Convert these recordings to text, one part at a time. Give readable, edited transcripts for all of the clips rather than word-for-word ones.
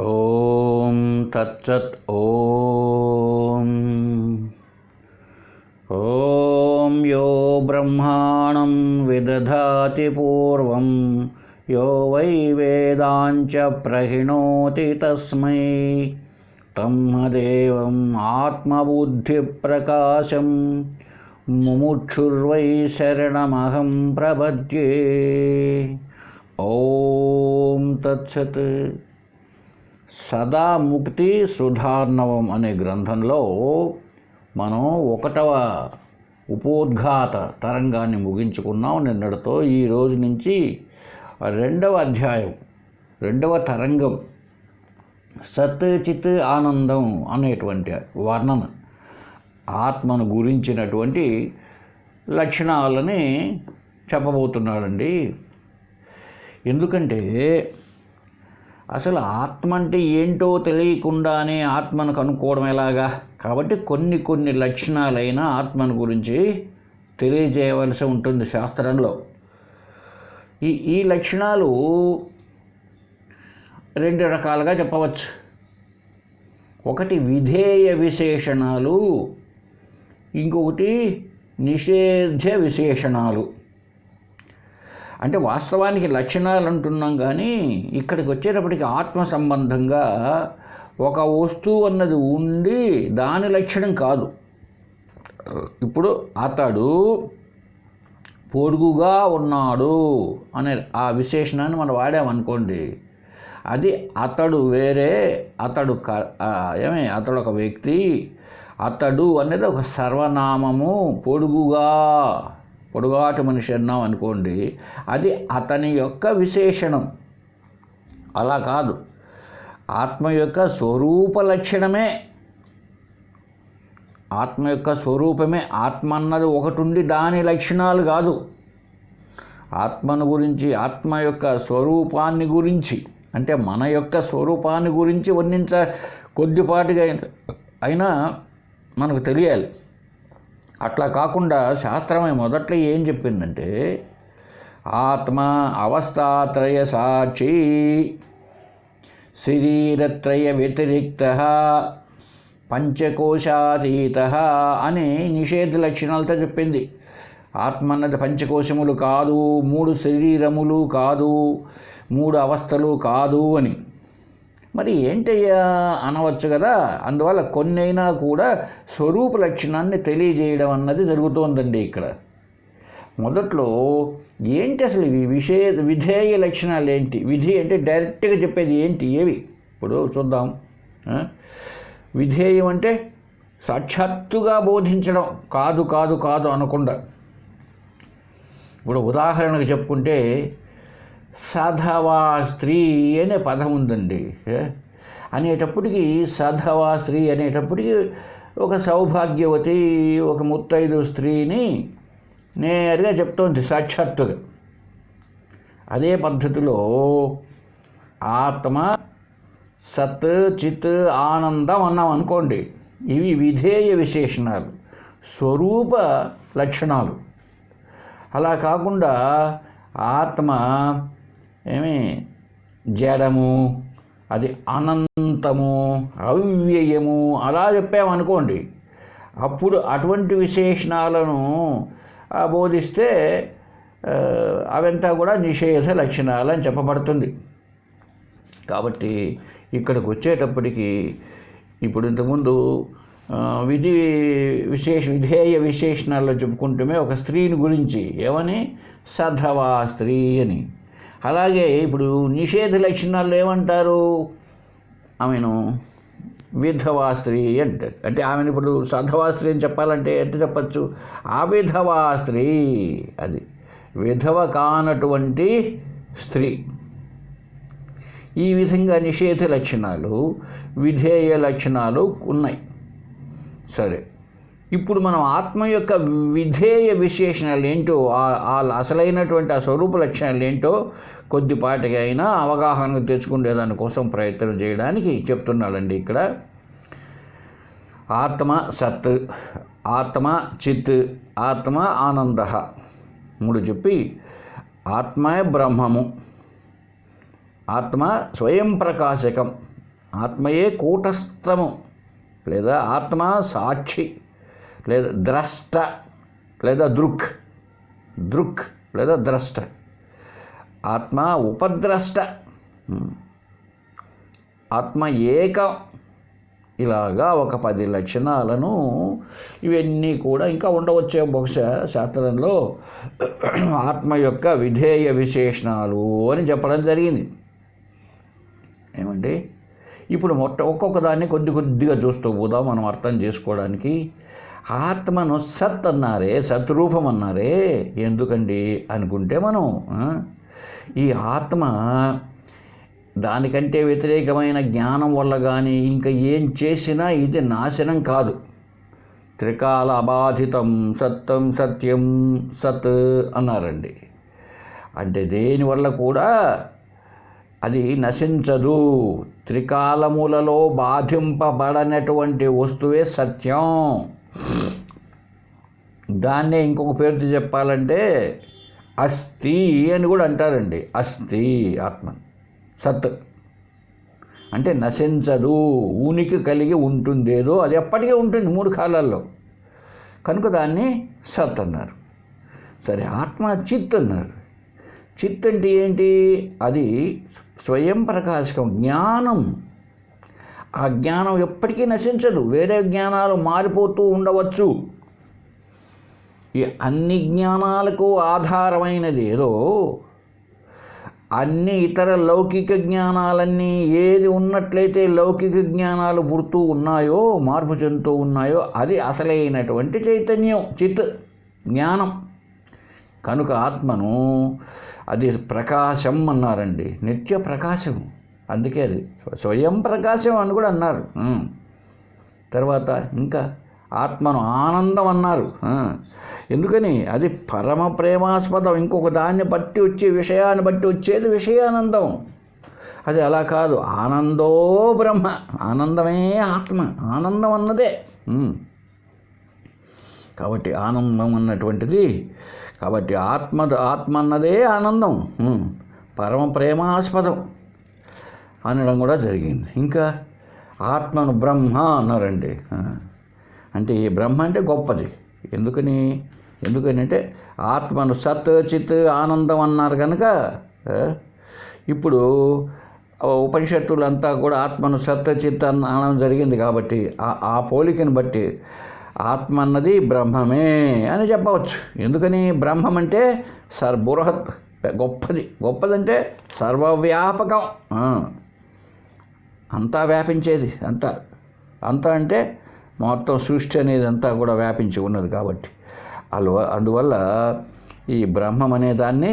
ఓం తత్సత్. ఓం యో బ్రహ్మాణం విదధాతి పూర్వం యో వై వేదాంచ ప్రహిణోతి తస్మై తమ్మదేవం ఆత్మబుద్ధిప్రకాశం ముముక్షుర్వై శరణమహం ప్రపద్యే. ఓం తత్సత్. సదాముక్తి సుధార్ణవం అనే గ్రంథంలో మనం 1వ ఉపోద్ఘాత తరంగాన్ని ముగించుకున్నాం నిన్నటితో. ఈ రోజు నుంచి 2వ అధ్యాయం 2వ తరంగం సత్ చిత్ ఆనందం అనేటువంటి వర్ణన, ఆత్మను గురించినటువంటి లక్షణాలని చెప్పబోతున్నాడండి. ఎందుకంటే అసలు ఆత్మ అంటే ఏంటో తెలియకుండానే ఆత్మను కనుక్కోవడం ఎలాగా? కాబట్టి కొన్ని లక్షణాలైన ఆత్మను గురించి తెలియజేయవలసి ఉంటుంది శాస్త్రంలో. ఈ లక్షణాలు 2 రకాలుగా చెప్పవచ్చు. ఒకటి విధేయ విశేషణాలు, ఇంకొకటి నిషేధ్య విశేషణాలు. అంటే వాస్తవానికి లక్షణాలు అంటున్నాం, కానీ ఇక్కడికి వచ్చేటప్పటికి ఆత్మ సంబంధంగా ఒక వస్తువు అన్నది ఉండి దాని లక్షణం కాదు. ఇప్పుడు అతడు పొడుగుగా ఉన్నాడు అనే ఆ విశేషణాన్ని మనం వాడామనుకోండి, అది అతడు వేరే, అతడు అతడు ఒక వ్యక్తి. అతడు అనేది ఒక సర్వనామము. పొడుగాటి మనిషి అన్నాం అనుకోండి, అది అతని యొక్క విశేషణం. అలా కాదు, ఆత్మ యొక్క స్వరూప లక్షణమే, ఆత్మ యొక్క స్వరూపమే. ఆత్మ అన్నది ఒకటి ఉండి దాని లక్షణాలు కాదు. ఆత్మను గురించి, ఆత్మ యొక్క స్వరూపాన్ని గురించి, అంటే మన యొక్క స్వరూపాన్ని గురించి వర్ణించ కొద్దిపాటిగా అయినా మనకు తెలియాలి. అట్లా కాకుండా శాస్త్రమే మొదట్లో ఏం చెప్పిందంటే, ఆత్మ అవస్థాత్రయ సాక్షి శరీరత్రయ వ్యతిరిక్త పంచకోశాతీత అని నిషేధ లక్షణాలతో చెప్పింది. ఆత్మ అన్నది పంచకోశములు కాదు, 3 శరీరములు కాదు, 3 అవస్థలు కాదు అని. మరి ఏంటయ్యా అనవచ్చు కదా. అందువల్ల కొన్నైనా కూడా స్వరూప లక్షణాన్ని తెలియజేయడం అన్నది జరుగుతోందండి ఇక్కడ. మొదట్లో ఏంటి అసలు ఇవి విధేయ లక్షణాలు ఏంటి? విధి అంటే డైరెక్ట్గా చెప్పేది ఏంటి, ఏవి? ఇప్పుడు చూద్దాం. విధేయం అంటే సాక్షాత్తుగా బోధించడం, కాదు కాదు కాదు అనకుండా. ఇప్పుడు ఉదాహరణకు చెప్పుకుంటే, సధవా స్త్రీ అనే పదం ఉందండి. అనేటప్పటికీ సధవా స్త్రీ అనేటప్పటికీ ఒక సౌభాగ్యవతి, ఒక ముత్తైదు స్త్రీని నేరుగా చెప్తోంది సాక్షాత్తుగా. అదే పద్ధతిలో ఆత్మ, సత్, చిత్, ఆనందం అన్నాం అనుకోండి, ఇవి విధేయ విశేషణాలు, స్వరూప లక్షణాలు. అలా కాకుండా ఆత్మ జడము, అది అనంతము, అవ్యయము అలా చెప్పామనుకోండి, అప్పుడు అటువంటి విశేషణాలను బోధిస్తే అవంతా కూడా నిషేధ లక్షణాలు అని చెప్పబడుతుంది. కాబట్టి ఇక్కడికి వచ్చేటప్పటికి ఇప్పుడు ఇంతకుముందు విధేయ విశేషణాల్లో చెప్పుకుంటూనే ఒక స్త్రీని గురించి ఏమని, సధవా స్త్రీ అని. అలాగే ఇప్పుడు నిషేధ లక్షణాల్లో ఏమంటారు, ఆమెను విధవా స్త్రీ అంటారు. అంటే ఆమెను ఇప్పుడు సధవా స్త్రీ అని చెప్పాలంటే ఎంత చెప్పచ్చు, అవిధవా స్త్రీ, అది విధవ కానటువంటి స్త్రీ. ఈ విధంగా నిషేధ లక్షణాలు, విధేయ లక్షణాలు ఉన్నాయి. సరే, ఇప్పుడు మనం ఆత్మ యొక్క విధేయ విశేషణాలు ఏంటో, అసలైనటువంటి ఆ స్వరూప లక్షణాలు ఏంటో కొద్దిపాటిగా అయినా అవగాహనకు తెచ్చుకునే దానికోసం ప్రయత్నం చేయడానికి చెప్తున్నాడండి ఇక్కడ. ఆత్మ సత్, ఆత్మ చిత్, ఆత్మ ఆనంద 3 చెప్పి, ఆత్మే బ్రహ్మము, ఆత్మ స్వయం ప్రకాశకం, ఆత్మయే కూటస్థము, లేదా ఆత్మ సాక్షి, లేదా ద్రష్ట, లేదా దృక్ లేదా ద్రష్ట. ఆత్మ ఉపద్రష్ట, ఆత్మ ఏకం. ఇలాగా ఒక 10 లక్షణాలను, ఇవన్నీ కూడా ఇంకా ఉండవచ్చే బహుశా శాస్త్రంలో, ఆత్మ యొక్క విధేయ విశేషణాలు అని చెప్పడం జరిగింది. ఏమండి, ఇప్పుడు ఒక్కొక్క దాన్ని కొద్దిగా చూస్తూ పోదాం మనం అర్థం చేసుకోవడానికి. ఆత్మను సత్ అన్నారే, సత్రూపం అన్నారే, ఎందుకండి అనుకుంటే మనం ఈ ఆత్మ దానికంటే వ్యతిరేకమైన జ్ఞానం వల్ల కానీ ఇంకా ఏం చేసినా ఇది నాశనం కాదు. త్రికాల అబాధితం సత్యం సత్యం సత్ అన్నారండి. అంటే దేనివల్ల కూడా అది నశించదు. త్రికాలములలో బాధింపబడనటువంటి వస్తువే సత్యం. దాన్నే ఇంకొక పేరుతో చెప్పాలంటే అస్థి అని కూడా అంటారండి. అస్థి ఆత్మ సత్ అంటే నశించదు, ఉనికి కలిగి ఉంటుందేదో అది ఎప్పటికీ ఉంటుంది 3 కాలాల్లో, కనుక దాన్ని సత్ అన్నారు. సరే, ఆత్మ చిత్ అన్నారు. చిత్ అంటే ఏంటి? అది స్వయం ప్రకాశకం, జ్ఞానం. ఆ జ్ఞానం ఎప్పటికీ నశించదు, వేరే జ్ఞానాలు మారిపోతూ ఉండవచ్చు. ఈ అన్ని జ్ఞానాలకు ఆధారమైనది ఏదో, అన్ని ఇతర లౌకిక జ్ఞానాలన్నీ ఏది ఉన్నట్లయితే లౌకిక జ్ఞానాలు పుడుతూ ఉన్నాయో, మార్పు చెందుతూ ఉన్నాయో, అది అసలైనటువంటి చైతన్యం, చిత్ జ్ఞానం. కనుక ఆత్మను అది ప్రకాశం అన్నారండి, నిత్య ప్రకాశం. అందుకే అది స్వయం ప్రకాశం అని కూడా అన్నారు. తర్వాత ఇంకా ఆత్మను ఆనందం అన్నారు. ఎందుకని? అది పరమ ప్రేమాస్పదం. ఇంకొక దాన్ని బట్టి వచ్చే విషయాన్ని బట్టి వచ్చేది విషయానందం. అది అలా కాదు. ఆనందో బ్రహ్మ, ఆనందమే ఆత్మ, ఆనందం అన్నదే. కాబట్టి ఆనందం అన్నటువంటిది, కాబట్టి ఆత్మ అన్నదే ఆనందం, పరమ ప్రేమాస్పదం అనడం కూడా జరిగింది. ఇంకా ఆత్మను బ్రహ్మ అన్నారండి. అంటే ఈ బ్రహ్మ అంటే గొప్పది. ఎందుకనంటే ఆత్మను సత్ చిత్ ఆనందం అన్నారు కనుక, ఇప్పుడు ఉపనిషత్తులంతా కూడా ఆత్మను సత్ చిత్ అనడం జరిగింది. కాబట్టి ఆ పోలికను బట్టి ఆత్మ అన్నది బ్రహ్మమే అని చెప్పవచ్చు. ఎందుకని? బ్రహ్మం అంటే బృహత్, గొప్పదంటే సర్వవ్యాపకం, అంతా వ్యాపించేది. అంతా అంటే మొత్తం సృష్టి అనేది అంతా కూడా వ్యాపించి ఉన్నది. కాబట్టి అందువల్ల ఈ బ్రహ్మం అనే దాన్ని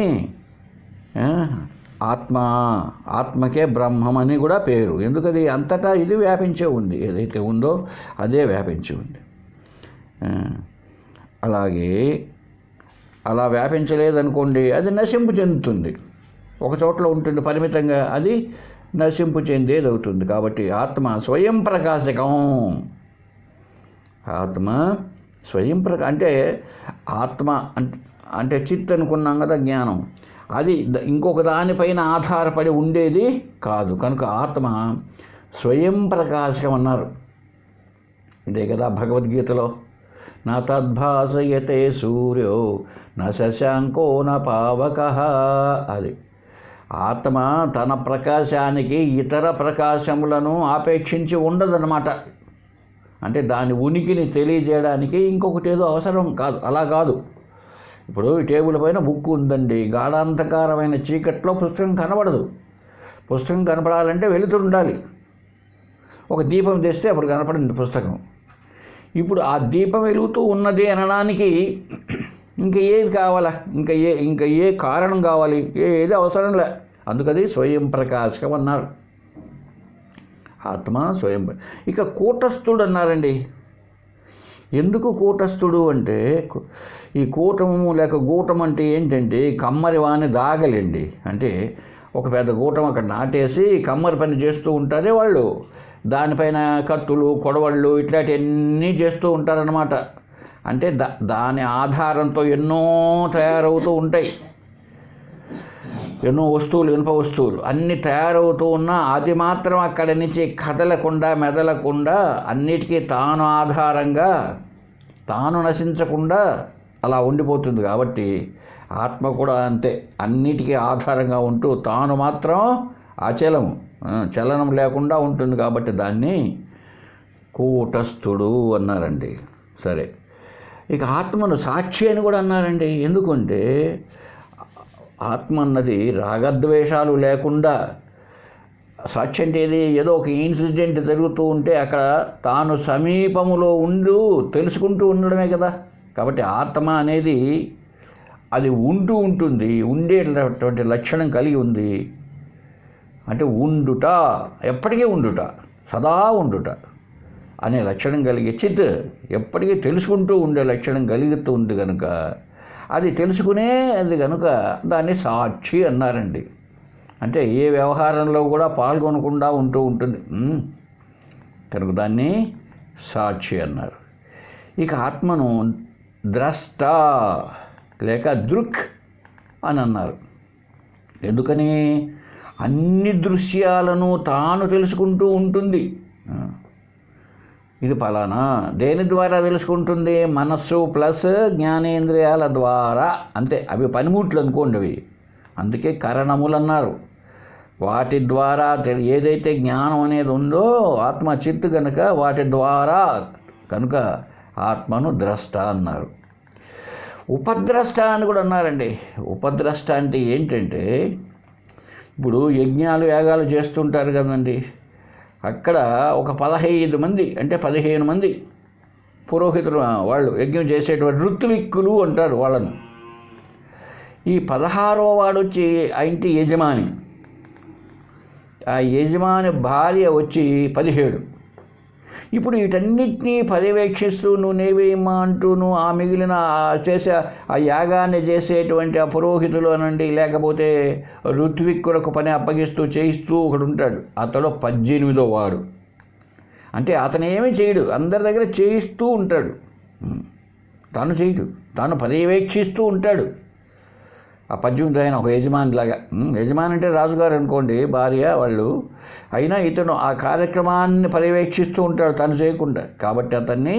ఆత్మకే బ్రహ్మం అని కూడా పేరు. ఎందుకది అంతటా ఇది వ్యాపించే ఉంది, ఏదైతే ఉందో అదే వ్యాపించి ఉంది. అలాగే అలా వ్యాపించలేదనుకోండి, అది నశింపు చెందుతుంది. ఒక చోట్ల ఉంటుంది పరిమితంగా, అది నశింపు చెందేది అవుతుంది. కాబట్టి ఆత్మ స్వయం ప్రకాశకం. ఆత్మ స్వయం అంటే ఆత్మ అంటే చిత్ అనుకున్నాం కదా, జ్ఞానం. అది ఇంకొక దానిపైన ఆధారపడి ఉండేది కాదు. కనుక ఆత్మ స్వయం ప్రకాశకం అన్నారు. ఇదే కదా భగవద్గీతలో, నా తద్భాసయతే సూర్యో న శశాంకో న పావకః. అది ఆత్మ తన ప్రకాశానికి ఇతర ప్రకాశములను ఆపేక్షించి ఉండదన్నమాట. అంటే దాని ఉనికిని తెలియజేయడానికి ఇంకొకటి ఏదో అవసరం కాదు, అలా కాదు. ఇప్పుడు ఈ టేబుల్ పైన బుక్ ఉందండి, గాఢాంధకారమైన చీకట్లో పుస్తకం కనబడదు. పుస్తకం కనపడాలంటే వెలుతురు ఉండాలి. ఒక దీపం తెస్తే అప్పుడు కనపడింది పుస్తకం. ఇప్పుడు ఆ దీపం వెలుగుతూ ఉన్నది అనడానికి ఇంకా ఏది కావాలా? ఇంకా ఏ కారణం కావాలి? ఏది అవసరం లే. అందుకది స్వయం ప్రకాశకం అన్నారు. ఆత్మ స్వయం. ఇక కూటస్థుడు అన్నారండి. ఎందుకు కూటస్థుడు అంటే, ఈ కూటము లేక గూటం అంటే ఏంటంటే కమ్మరి వాని దాగలండి. అంటే ఒక పెద్ద గూటం అక్కడ నాటేసి కమ్మరి పని చేస్తూ ఉంటారే వాళ్ళు. దానిపైన కత్తులు, కొడవళ్ళు ఇట్లాంటివన్నీ చేస్తూ ఉంటారన్నమాట. అంటే దాని ఆధారంతో ఎన్నో తయారవుతూ ఉంటాయి. ఎన్నో వస్తువులు, ఇనుప వస్తువులు అన్నీ తయారవుతూ ఉన్నా అది మాత్రం అక్కడి నుంచి కదలకుండా మెదలకుండా అన్నిటికీ తాను ఆధారంగా, తాను నశించకుండా అలా ఉండిపోతుంది. కాబట్టి ఆత్మ కూడా అంతే, అన్నిటికీ ఆధారంగా ఉంటూ తాను మాత్రం అచలము, చలనం లేకుండా ఉంటుంది. కాబట్టి దాన్ని కూటస్థుడు అన్నారండి. సరే, ఇక ఆత్మను సాక్షి అని కూడా అన్నారండి. ఎందుకంటే ఆత్మ అన్నది రాగద్వేషాలు లేకుండా, సాక్షి అంటే ఏదో ఒక ఇన్సిడెంట్ జరుగుతూ ఉంటే అక్కడ తాను సమీపములో తెలుసుకుంటూ ఉండడమే కదా. కాబట్టి ఆత్మ అనేది అది ఉంటుంది, ఉండేటటువంటి లక్షణం కలిగి ఉంది. అంటే ఉండుట, ఎప్పటికీ ఉండుట, సదా ఉండుట అనే లక్షణం కలిగి, చిత్ ఎప్పటికీ తెలుసుకుంటూ ఉండే లక్షణం కలుగుతూ ఉంది కనుక, అది తెలుసుకునేది కనుక దాన్ని సాక్షి అన్నారండి. అంటే ఏ వ్యవహారంలో కూడా పాల్గొనకుండా ఉంటుంది కనుక దాన్ని సాక్షి అన్నారు. ఇక ఆత్మను ద్రష్ట లేక దృక్ అని అన్నారు. ఎందుకని? అన్ని దృశ్యాలను తాను తెలుసుకుంటూ ఉంటుంది. ఇది ఫలానా, దేని ద్వారా తెలుసుకుంటుంది? మనస్సు ప్లస్ జ్ఞానేంద్రియాల ద్వారా, అంతే. అవి పనిముట్లు అనుకోండి అవి, అందుకే కరణములు అన్నారు. వాటి ద్వారా ఏదైతే జ్ఞానం అనేది ఉందో ఆత్మ చిత్తు కనుక వాటి ద్వారా కనుక ఆత్మను ద్రష్ట అన్నారు. ఉపద్రష్ట అని కూడా అన్నారండి. ఉపద్రష్ట అంటే ఏంటంటే, ఇప్పుడు యజ్ఞాలు యాగాలు చేస్తుంటారు కదండి, అక్కడ ఒక 15 మంది అంటే 15 మంది పురోహితులు వాళ్ళు యజ్ఞం చేసేటువంటి ఋత్విక్కులు అంటారు వాళ్ళను. ఈ 16వ వాడు వచ్చి ఆ ఇంటి యజమాని, ఆ యజమాని భార్య వచ్చి 17. ఇప్పుడు వీటన్నిటినీ పర్యవేక్షిస్తూ నువ్వేమా అంటూను ఆ మిగిలిన చేసే ఆ యాగాన్ని చేసేటువంటి ఆ పురోహితులు అనండి, లేకపోతే ఋత్విక్కులకు పని అప్పగిస్తూ చేయిస్తూ ఒకడు ఉంటాడు. అతడు 18వ వాడు. అంటే అతను ఏమీ చేయడు, అందరి దగ్గర చేయిస్తూ ఉంటాడు. తాను చేయడు, తాను పర్యవేక్షిస్తూ ఉంటాడు. ఆ 18వ ఆయన ఒక యజమానిలాగా. యజమాని అంటే రాజుగారు అనుకోండి, భార్య వాళ్ళు. అయినా ఇతను ఆ కార్యక్రమాన్ని పర్యవేక్షిస్తూ ఉంటాడు తను చేయకుండా. కాబట్టి అతన్ని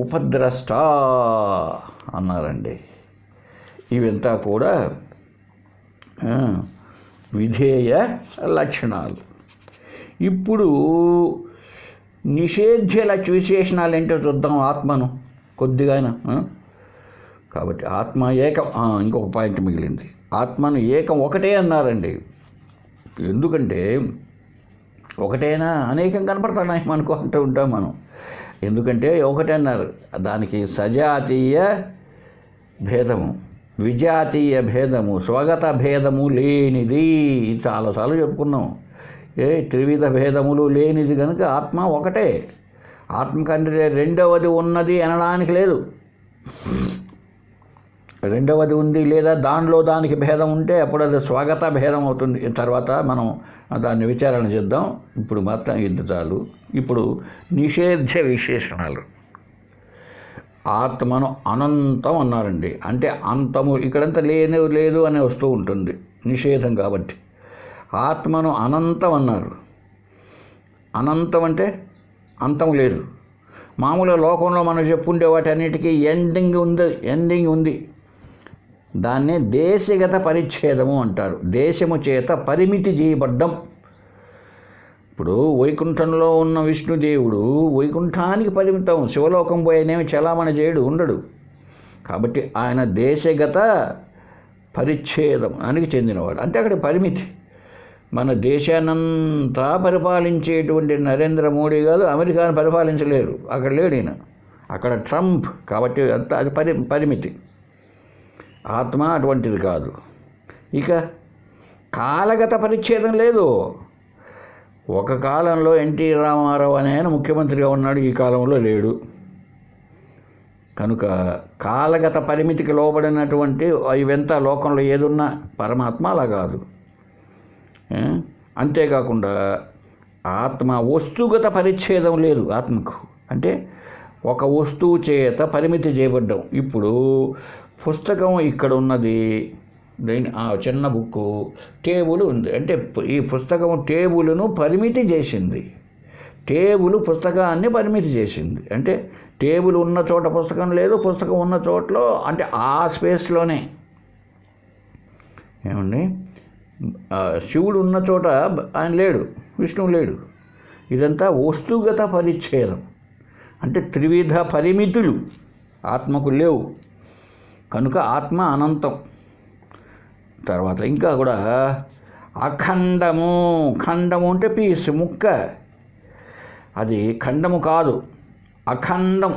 ఉపద్రష్ట అన్నారండి. ఇవంతా కూడా విధేయ లక్షణాలు. ఇప్పుడు నిషేధ్య విశేషణాలు ఏంటో చూద్దాం ఆత్మను కొద్దిగానా. కాబట్టి ఆత్మ ఏకం. ఇంకొక పాయింట్ మిగిలింది, ఆత్మను ఏకం ఒకటే అన్నారండి. ఎందుకంటే ఒకటేనా అనేకం కనపడుతున్నాయి మనకు అంటూ ఉంటాం మనం. ఎందుకంటే ఒకటే అన్నారు. దానికి సజాతీయ భేదము, విజాతీయ భేదము, స్వగత భేదము లేనిది. చాలాసార్లు చెప్పుకున్నాం. త్రివిధ భేదములు లేనిది కనుక ఆత్మ ఒకటే. ఆత్మ కంటే రెండవది ఉన్నది అనడానికి లేదు. రెండవది ఉంది లేదా దానిలో దానికి భేదం ఉంటే అప్పుడు అది స్వాగత భేదం అవుతుంది. తర్వాత మనం దాన్ని విచారణ చేద్దాం. ఇప్పుడు మాత్రం ఇంత చాలు. ఇప్పుడు నిషేధ్య విశేషణాలు. ఆత్మను అనంతం అన్నారండి. అంటే అంతము ఇక్కడంతా లేదు అని వస్తూ ఉంటుంది నిషేధం కాబట్టి. ఆత్మను అనంతం అన్నారు. అనంతం అంటే అంతం లేదు. మామూలుగా లోకంలో మనం చెప్పుండే వాటి అన్నిటికీ ఎండింగ్ ఉంది. దాన్నే దేశగత పరిచ్ఛేదము అంటారు. దేశము చేత పరిమితి చేయబడ్డం. ఇప్పుడు వైకుంఠంలో ఉన్న విష్ణుదేవుడు వైకుంఠానికి పరిమితం, శివలోకం పోయేనేమి చలామణి చేయడు, ఉండడు. కాబట్టి ఆయన దేశగత పరిచ్ఛేదానికి చెందినవాడు. అంటే అక్కడ పరిమితి. మన దేశాన్నంతా పరిపాలించేటువంటి నరేంద్ర మోడీ కాదు, అమెరికాను పరిపాలించలేరు. అక్కడ లేడు ఈయన, అక్కడ ట్రంప్. కాబట్టి అంతా అది పరిమితి. ఆత్మ అటువంటిది కాదు. ఇక కాలగత పరిచ్ఛేదం లేదు. ఒక కాలంలో ఎన్టీ రామారావు అనే ఆయన ముఖ్యమంత్రిగా ఉన్నాడు, ఈ కాలంలో లేడు. కనుక కాలగత పరిమితికి లోబడినటువంటి ఇవంతా లోకంలో ఏదున్నా పరమాత్మ అలా కాదు. అంతేకాకుండా ఆత్మ వస్తుగత పరిచ్ఛేదం లేదు ఆత్మకు. అంటే ఒక వస్తువు చేత పరిమితి చేయబడ్డం. ఇప్పుడు పుస్తకం ఇక్కడ ఉన్నది, ఆ చిన్న బుక్కు టేబుల్ ఉంది. అంటే ఈ పుస్తకం టేబుల్ను పరిమితి చేసింది. టేబుల్ పుస్తకాన్ని పరిమితి చేసింది. అంటే టేబుల్ ఉన్న చోట పుస్తకం లేదు, పుస్తకం ఉన్న చోటలో అంటే ఆ స్పేస్లోనే. ఏమండి, శివుడు ఉన్న చోట ఆయన లేడు, విష్ణువు లేడు. ఇదంతా వస్తుగత పరిచ్ఛేదం. అంటే త్రివిధ పరిమితులు ఆత్మకు లేవు కనుక ఆత్మ అనంతం. తర్వాత ఇంకా కూడా అఖండము. ఖండము అంటే పీస్, ముక్క. అది ఖండము కాదు, అఖండం.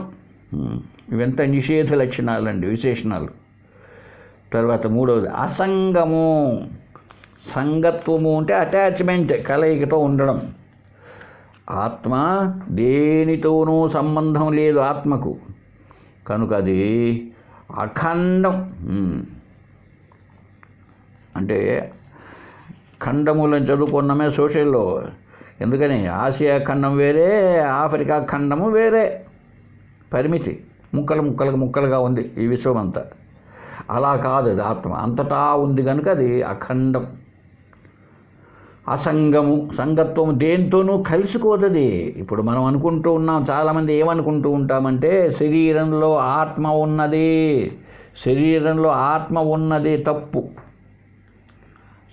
ఇవంతా నిషేధ లక్షణాలండి, విశేషణాలు. తర్వాత మూడవది అసంగము. సంగత్వము అంటే అటాచ్మెంట్, కలయికతో ఉండడం. ఆత్మ దేనితోనూ సంబంధం లేదు ఆత్మకు కనుక అది అఖండం. అంటే ఖండములను చదువుకున్నామే సోషల్లో. ఎందుకని ఆసియా ఖండం వేరే, ఆఫ్రికా ఖండము వేరే. పరిమితి, ముక్కలుగా ఉంది ఈ విశ్వం అంతా. అలా కాదు, అది ఆత్మ అంతటా ఉంది కనుక అది అఖండం. అసంగము. సంగత్వము దేంతోనూ కలిసిపోతుంది. ఇప్పుడు మనం అనుకుంటూ ఉన్నాం, చాలామంది ఏమనుకుంటూ ఉంటామంటే శరీరంలో ఆత్మ ఉన్నది, శరీరంలో ఆత్మ ఉన్నది. తప్పు.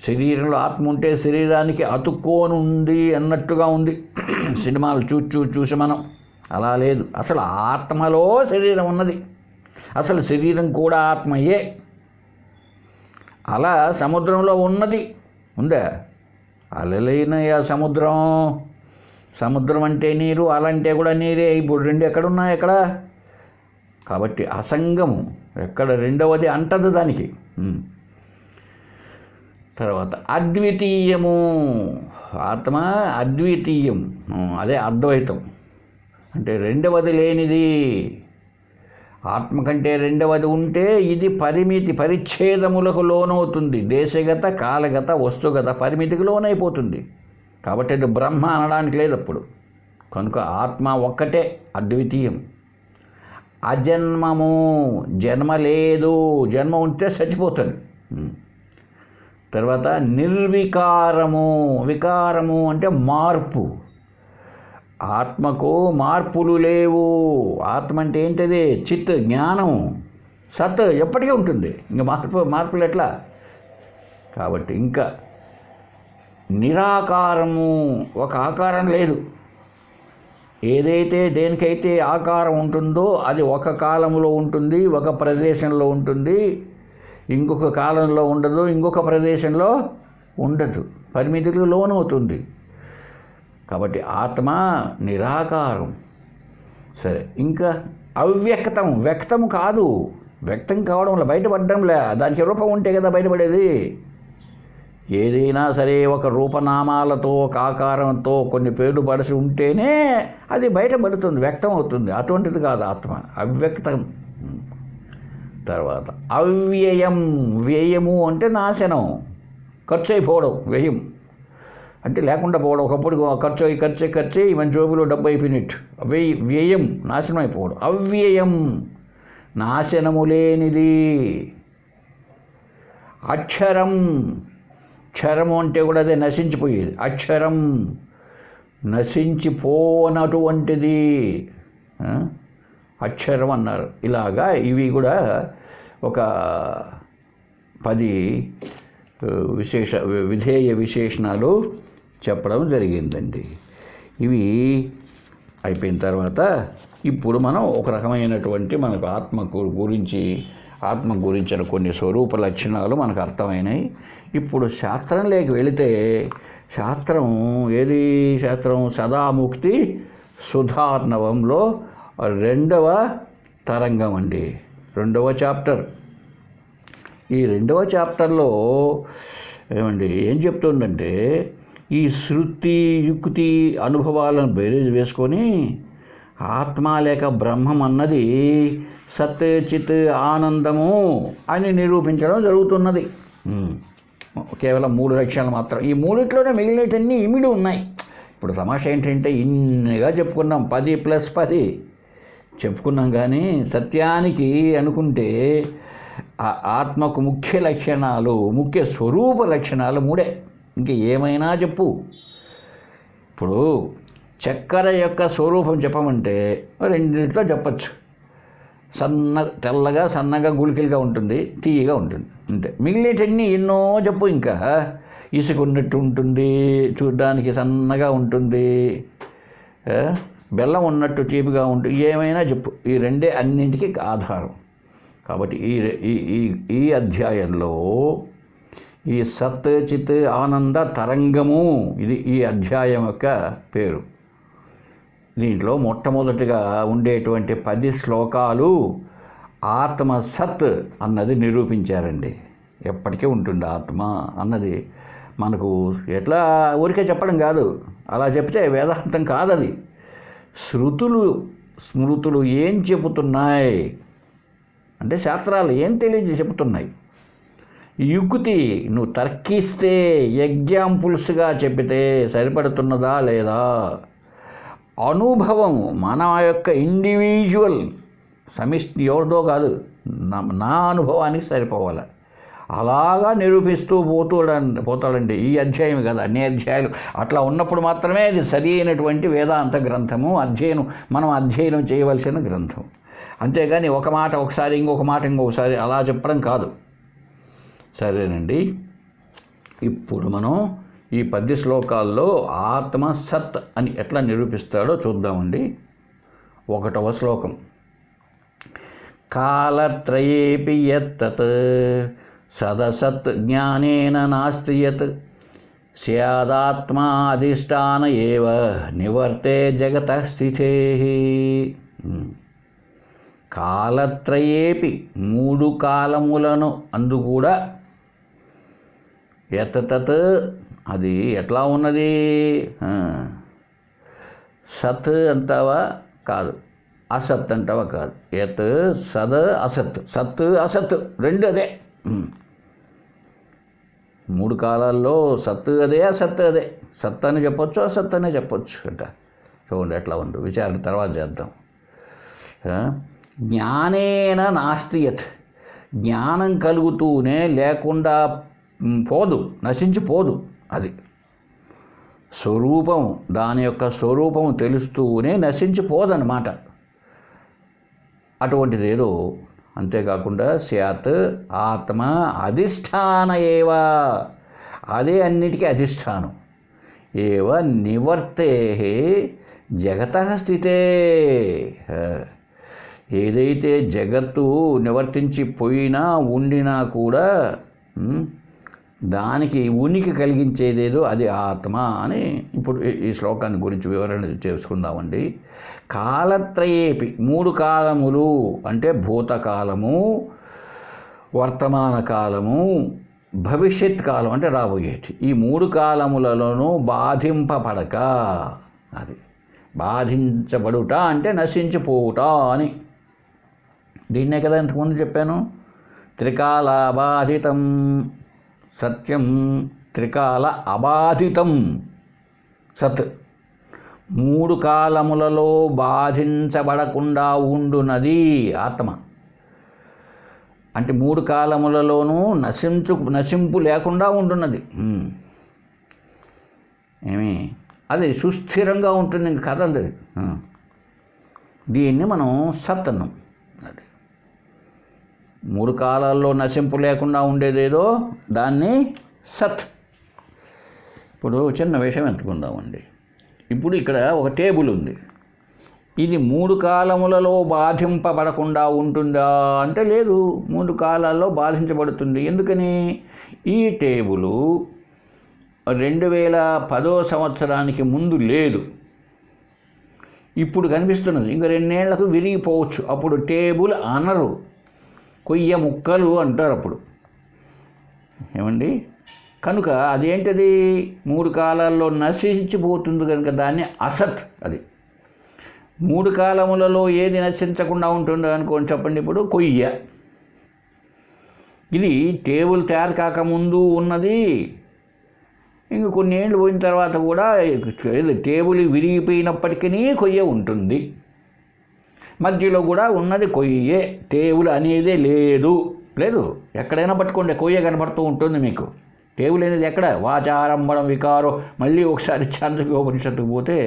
శరీరంలో ఆత్మ ఉంటే శరీరానికి అతుక్కోని ఉంది అన్నట్టుగా ఉంది సినిమాలు చూసి మనం. అలా లేదు. అసలు ఆత్మలో శరీరం ఉన్నది. అసలు శరీరం కూడా ఆత్మయే. అలా సముద్రంలో ఉన్నది ఉందా? అలలైన సముద్రం. సముద్రం అంటే నీరు, అలంటే కూడా నీరే. ఇప్పుడు రెండు ఎక్కడున్నాయి ఎక్కడ? కాబట్టి అసంగము. ఎక్కడ రెండవది అంటదు దానికి. తర్వాత అద్వితీయము. ఆత్మ అద్వితీయం, అదే అద్వైతం. అంటే రెండవది లేనిది. ఆత్మ కంటే రెండవది ఉంటే ఇది పరిమితి, పరిచ్ఛేదములకు లోనవుతుంది. దేశగత, కాలగత, వస్తుగత పరిమితికి లోనైపోతుంది. కాబట్టి అది బ్రహ్మ అనడానికి లేదు అప్పుడు. కనుక ఆత్మ ఒక్కటే, అద్వితీయం. అజన్మము. జన్మ లేదు. జన్మ ఉంటే చచ్చిపోతుంది. తర్వాత నిర్వికారము. వికారము అంటే మార్పు. ఆత్మకు మార్పులు లేవు. ఆత్మ అంటే ఏంటిది? చిత్, జ్ఞానం, సత్ ఎప్పటికీ ఉంటుంది. ఇంకా మార్పులు ఎట్లా? కాబట్టి ఇంకా నిరాకారము. ఒక ఆకారం లేదు. ఏదైతే దేనికైతే ఆకారం ఉంటుందో అది ఒక కాలంలో ఉంటుంది, ఒక ప్రదేశంలో ఉంటుంది, ఇంకొక కాలంలో ఉండదు, ఇంకొక ప్రదేశంలో ఉండదు, పరిమితులు లోనవుతుంది. కాబట్టి ఆత్మ నిరాకారం. సరే, ఇంకా అవ్యక్తం. వ్యక్తం కాదు. వ్యక్తం కావడంలో బయటపడడంలే. దానికి రూపం ఉంటే కదా బయటపడేది. ఏదైనా సరే ఒక రూపనామాలతో, ఒక ఆకారంతో కొన్ని పేర్లు పడిసి ఉంటేనే అది బయటపడుతుంది, వ్యక్తం అవుతుంది. అటువంటిది కాదు ఆత్మ, అవ్యక్తం. తర్వాత అవ్యయం. వ్యయము అంటే నాశనం, ఖర్చు అయిపోవడం. వ్యయం అంటే లేకుండా పోవడం. ఒకప్పుడు ఖర్చు మన జోబులో డబ్బు అయిపోయినట్టు. వ్యయం, నాశనం అయిపోవడం. అవ్యయం, నాశనము లేనిది. అక్షరం. క్షరము అంటే కూడా అదే, నశించిపోయేది. అక్షరం, నశించిపోనటువంటిది అక్షరం అన్నారు. ఇలాగా ఇవి కూడా ఒక 10 విధేయ విశేషణాలు చెప్పడం జరిగిందండి. ఇవి అయిపోయిన తర్వాత ఇప్పుడు మనం ఒక రకమైనటువంటి మనకు ఆత్మ గురించిన కొన్ని స్వరూప లక్షణాలు మనకు అర్థమైనాయి. ఇప్పుడు శాస్త్రంలోకి వెళితే శాస్త్రం ఏది? శాస్త్రం సదాముక్తి సుధార్ణవంలో 2వ తరంగం అండి, 2వ చాప్టర్. ఈ 2వ చాప్టర్లో ఏం చెప్తుందంటే ఈ శృతి యుక్తి అనుభవాలను బేరీజు వేసుకొని ఆత్మ లేక బ్రహ్మం అన్నది సత్, చిత్, ఆనందము అని నిరూపించడం జరుగుతున్నది. కేవలం 3 లక్షణాలు మాత్రం. ఈ 3ట్లోనే మిగిలినవన్నీ ఇమిడి ఉన్నాయి. ఇప్పుడు తమాషా ఏంటంటే ఇన్నిగా చెప్పుకున్నాం, 10 + 10 చెప్పుకున్నాం. కానీ సత్యానికి అనుకుంటే ఆ ఆత్మకు ముఖ్య లక్షణాలు, ముఖ్య స్వరూప లక్షణాలు మూడే. ఇంక ఏమైనా చెప్పు. ఇప్పుడు చక్కెర యొక్క స్వరూపం చెప్పమంటే రెండింటిలో చెప్పచ్చు. తెల్లగా సన్నగా గుళికలుగా ఉంటుంది, తీయగా ఉంటుంది అంతే. మిగిలినవన్నీ ఎన్నో చెప్పు. ఇంకా ఇసుక ఉన్నట్టు ఉంటుంది, చూడ్డానికి సన్నగా ఉంటుంది, బెల్లం ఉన్నట్టు తీపిగా ఉంటుంది, ఏమైనా చెప్పు. ఈ రెండే అన్నింటికి ఆధారం. కాబట్టి ఈ అధ్యాయంలో ఈ సత్ చిత్ ఆనంద తరంగము, ఇది ఈ అధ్యాయం యొక్క పేరు. దీంట్లో మొట్టమొదటిగా ఉండేటువంటి 10 శ్లోకాలు ఆత్మ సత్ అన్నది నిరూపించారండి. ఎప్పటికీ ఉంటుంది ఆత్మ అన్నది. మనకు ఎట్లా ఊరికే చెప్పడం కాదు, అలా చెప్తే వేదాంతం కాదది. శృతులు స్మృతులు ఏం చెబుతున్నాయి అంటే శాస్త్రాలు ఏం తెలియజేసి చెబుతున్నాయి. యుక్తి నువ్వు తర్కిస్తే, ఎగ్జాంపుల్స్గా చెప్పితే సరిపడుతున్నదా లేదా, అనుభవం మన యొక్క ఇండివిజువల్ సమిష్టి ఎవరిదో కాదు, నా అనుభవానికి సరిపోవాలి. అలాగా నిరూపిస్తూ పోతాడండి ఈ అధ్యాయం కదా, అన్ని అధ్యాయాలు అట్లా ఉన్నప్పుడు మాత్రమే అది సరి అయినటువంటి వేదాంత గ్రంథము, మనం అధ్యయనం చేయవలసిన గ్రంథం. అంతేగాని ఒక మాట ఒకసారి, ఇంకొక మాట ఇంకొకసారి అలా చెప్పడం కాదు. సరేనండి, ఇప్పుడు మనం ఈ 10 శ్లోకాల్లో ఆత్మ సత్ అని ఎట్లా నిరూపిస్తాడో చూద్దామండి. 1వ శ్లోకం. కాలత్రయేపి యత్తత్ సదసత్ జ్ఞానేన నాస్తి యత్ స్యాదాత్మాధిష్టాన ఏవ నివర్తే జగతః స్థితేః. కాలత్రయేపి 3 కాలములను అందు కూడా యతతత్ అది ఎట్లా ఉన్నది, సత్ అంటావా కాదు, అసత్ అంటావా కాదు. యత్ సద్ అసత్, సత్ అసత్ రెండు అదే. 3 కాలాల్లో సత్ అదే అసత్ అదే. సత్ అని చెప్పొచ్చు, అసత్ అనే చెప్పొచ్చు అంట. చూడండి ఎట్లా ఉందో, విచారణ తర్వాత చేద్దాం. జ్ఞానేన నాస్తి యత్, జ్ఞానం కలుగుతూనే లేకుండా పోదు, నశించిపోదు. అది స్వరూపం, దాని యొక్క స్వరూపం తెలుస్తూనే నశించిపోదన్నమాట. అటువంటిది ఏదో. అంతేకాకుండా స్యాత్ ఆత్మ అధిష్టాన ఏవ, అదే అన్నిటికీ అధిష్టానం. ఏవ నివర్తే జగతః స్థితే, ఏదైతే జగత్తు నివర్తించిపోయినా ఉండినా కూడా దానికి ఉనికి కలిగించేదేదో అది ఆత్మ అని ఇప్పుడు ఈ శ్లోకాన్ని గురించి వివరణ చేసుకుందామండి. కాలత్రయేపి 3 కాలములు అంటే భూతకాలము, వర్తమాన కాలము, భవిష్యత్ కాలం అంటే రాబోయేటి, ఈ 3 కాలములలోనూ బాధింపబడక, అది బాధించబడుట అంటే నశించిపోవుట అని. దీన్నే కదా ఇంతకుముందు చెప్పాను. త్రికాల అబాధితం సత్యం, త్రికాల అబాధితం సత్. 3 కాలములలో బాధించబడకుండా ఉండునది ఆత్మ. అంటే 3 కాలములలోనూ నశింపు లేకుండా ఉంటున్నది. అది సుస్థిరంగా ఉంటుంది, ఇంక కదలదు. దీన్ని మనం సత్ అన్నాం. అది 3 కాలాల్లో నశింపు లేకుండా ఉండేదేదో దాన్ని సత్. ఇప్పుడు చిన్న విషయం ఎత్తుకుందామండి. ఇప్పుడు ఇక్కడ ఒక టేబుల్ ఉంది. ఇది 3 కాలములలో బాధింపబడకుండా ఉంటుందా అంటే లేదు, 3 కాలాల్లో బాధించబడుతుంది. ఎందుకని? ఈ టేబులు 2010 సంవత్సరానికి ముందు లేదు, ఇప్పుడు కనిపిస్తున్నది. ఇంకా 2 ఏళ్లకు విరిగిపోవచ్చు. అప్పుడు టేబుల్ అనరు, కొయ్య ముక్కలు అంటారు అప్పుడు. ఏమండి? కనుక అదేంటది? 3 కాలాల్లో నశించిపోతుంది కనుక దాన్ని అసత్. అది 3 కాలములలో ఏది నశించకుండా ఉంటుందో అనుకోని చెప్పండి. ఇప్పుడు కొయ్య, ఇది టేబుల్ తయారు కాకముందు ఉన్నది. ఇంక కొన్ని ఏళ్ళు పోయిన తర్వాత కూడా టేబుల్ విరిగిపోయినప్పటికీ కొయ్య ఉంటుంది. మధ్యలో కూడా ఉన్నది కొయ్యే, టేబుల్ అనేదే లేదు. లేదు. ఎక్కడైనా పట్టుకోండి, కొయ్య కనపడుతూ ఉంటుంది మీకు. టేబుల్ అనేది ఎక్కడ? వాచారంభణం వికారో. మళ్ళీ ఒకసారి చాంద్రకోపనిషత్తుకు పోతే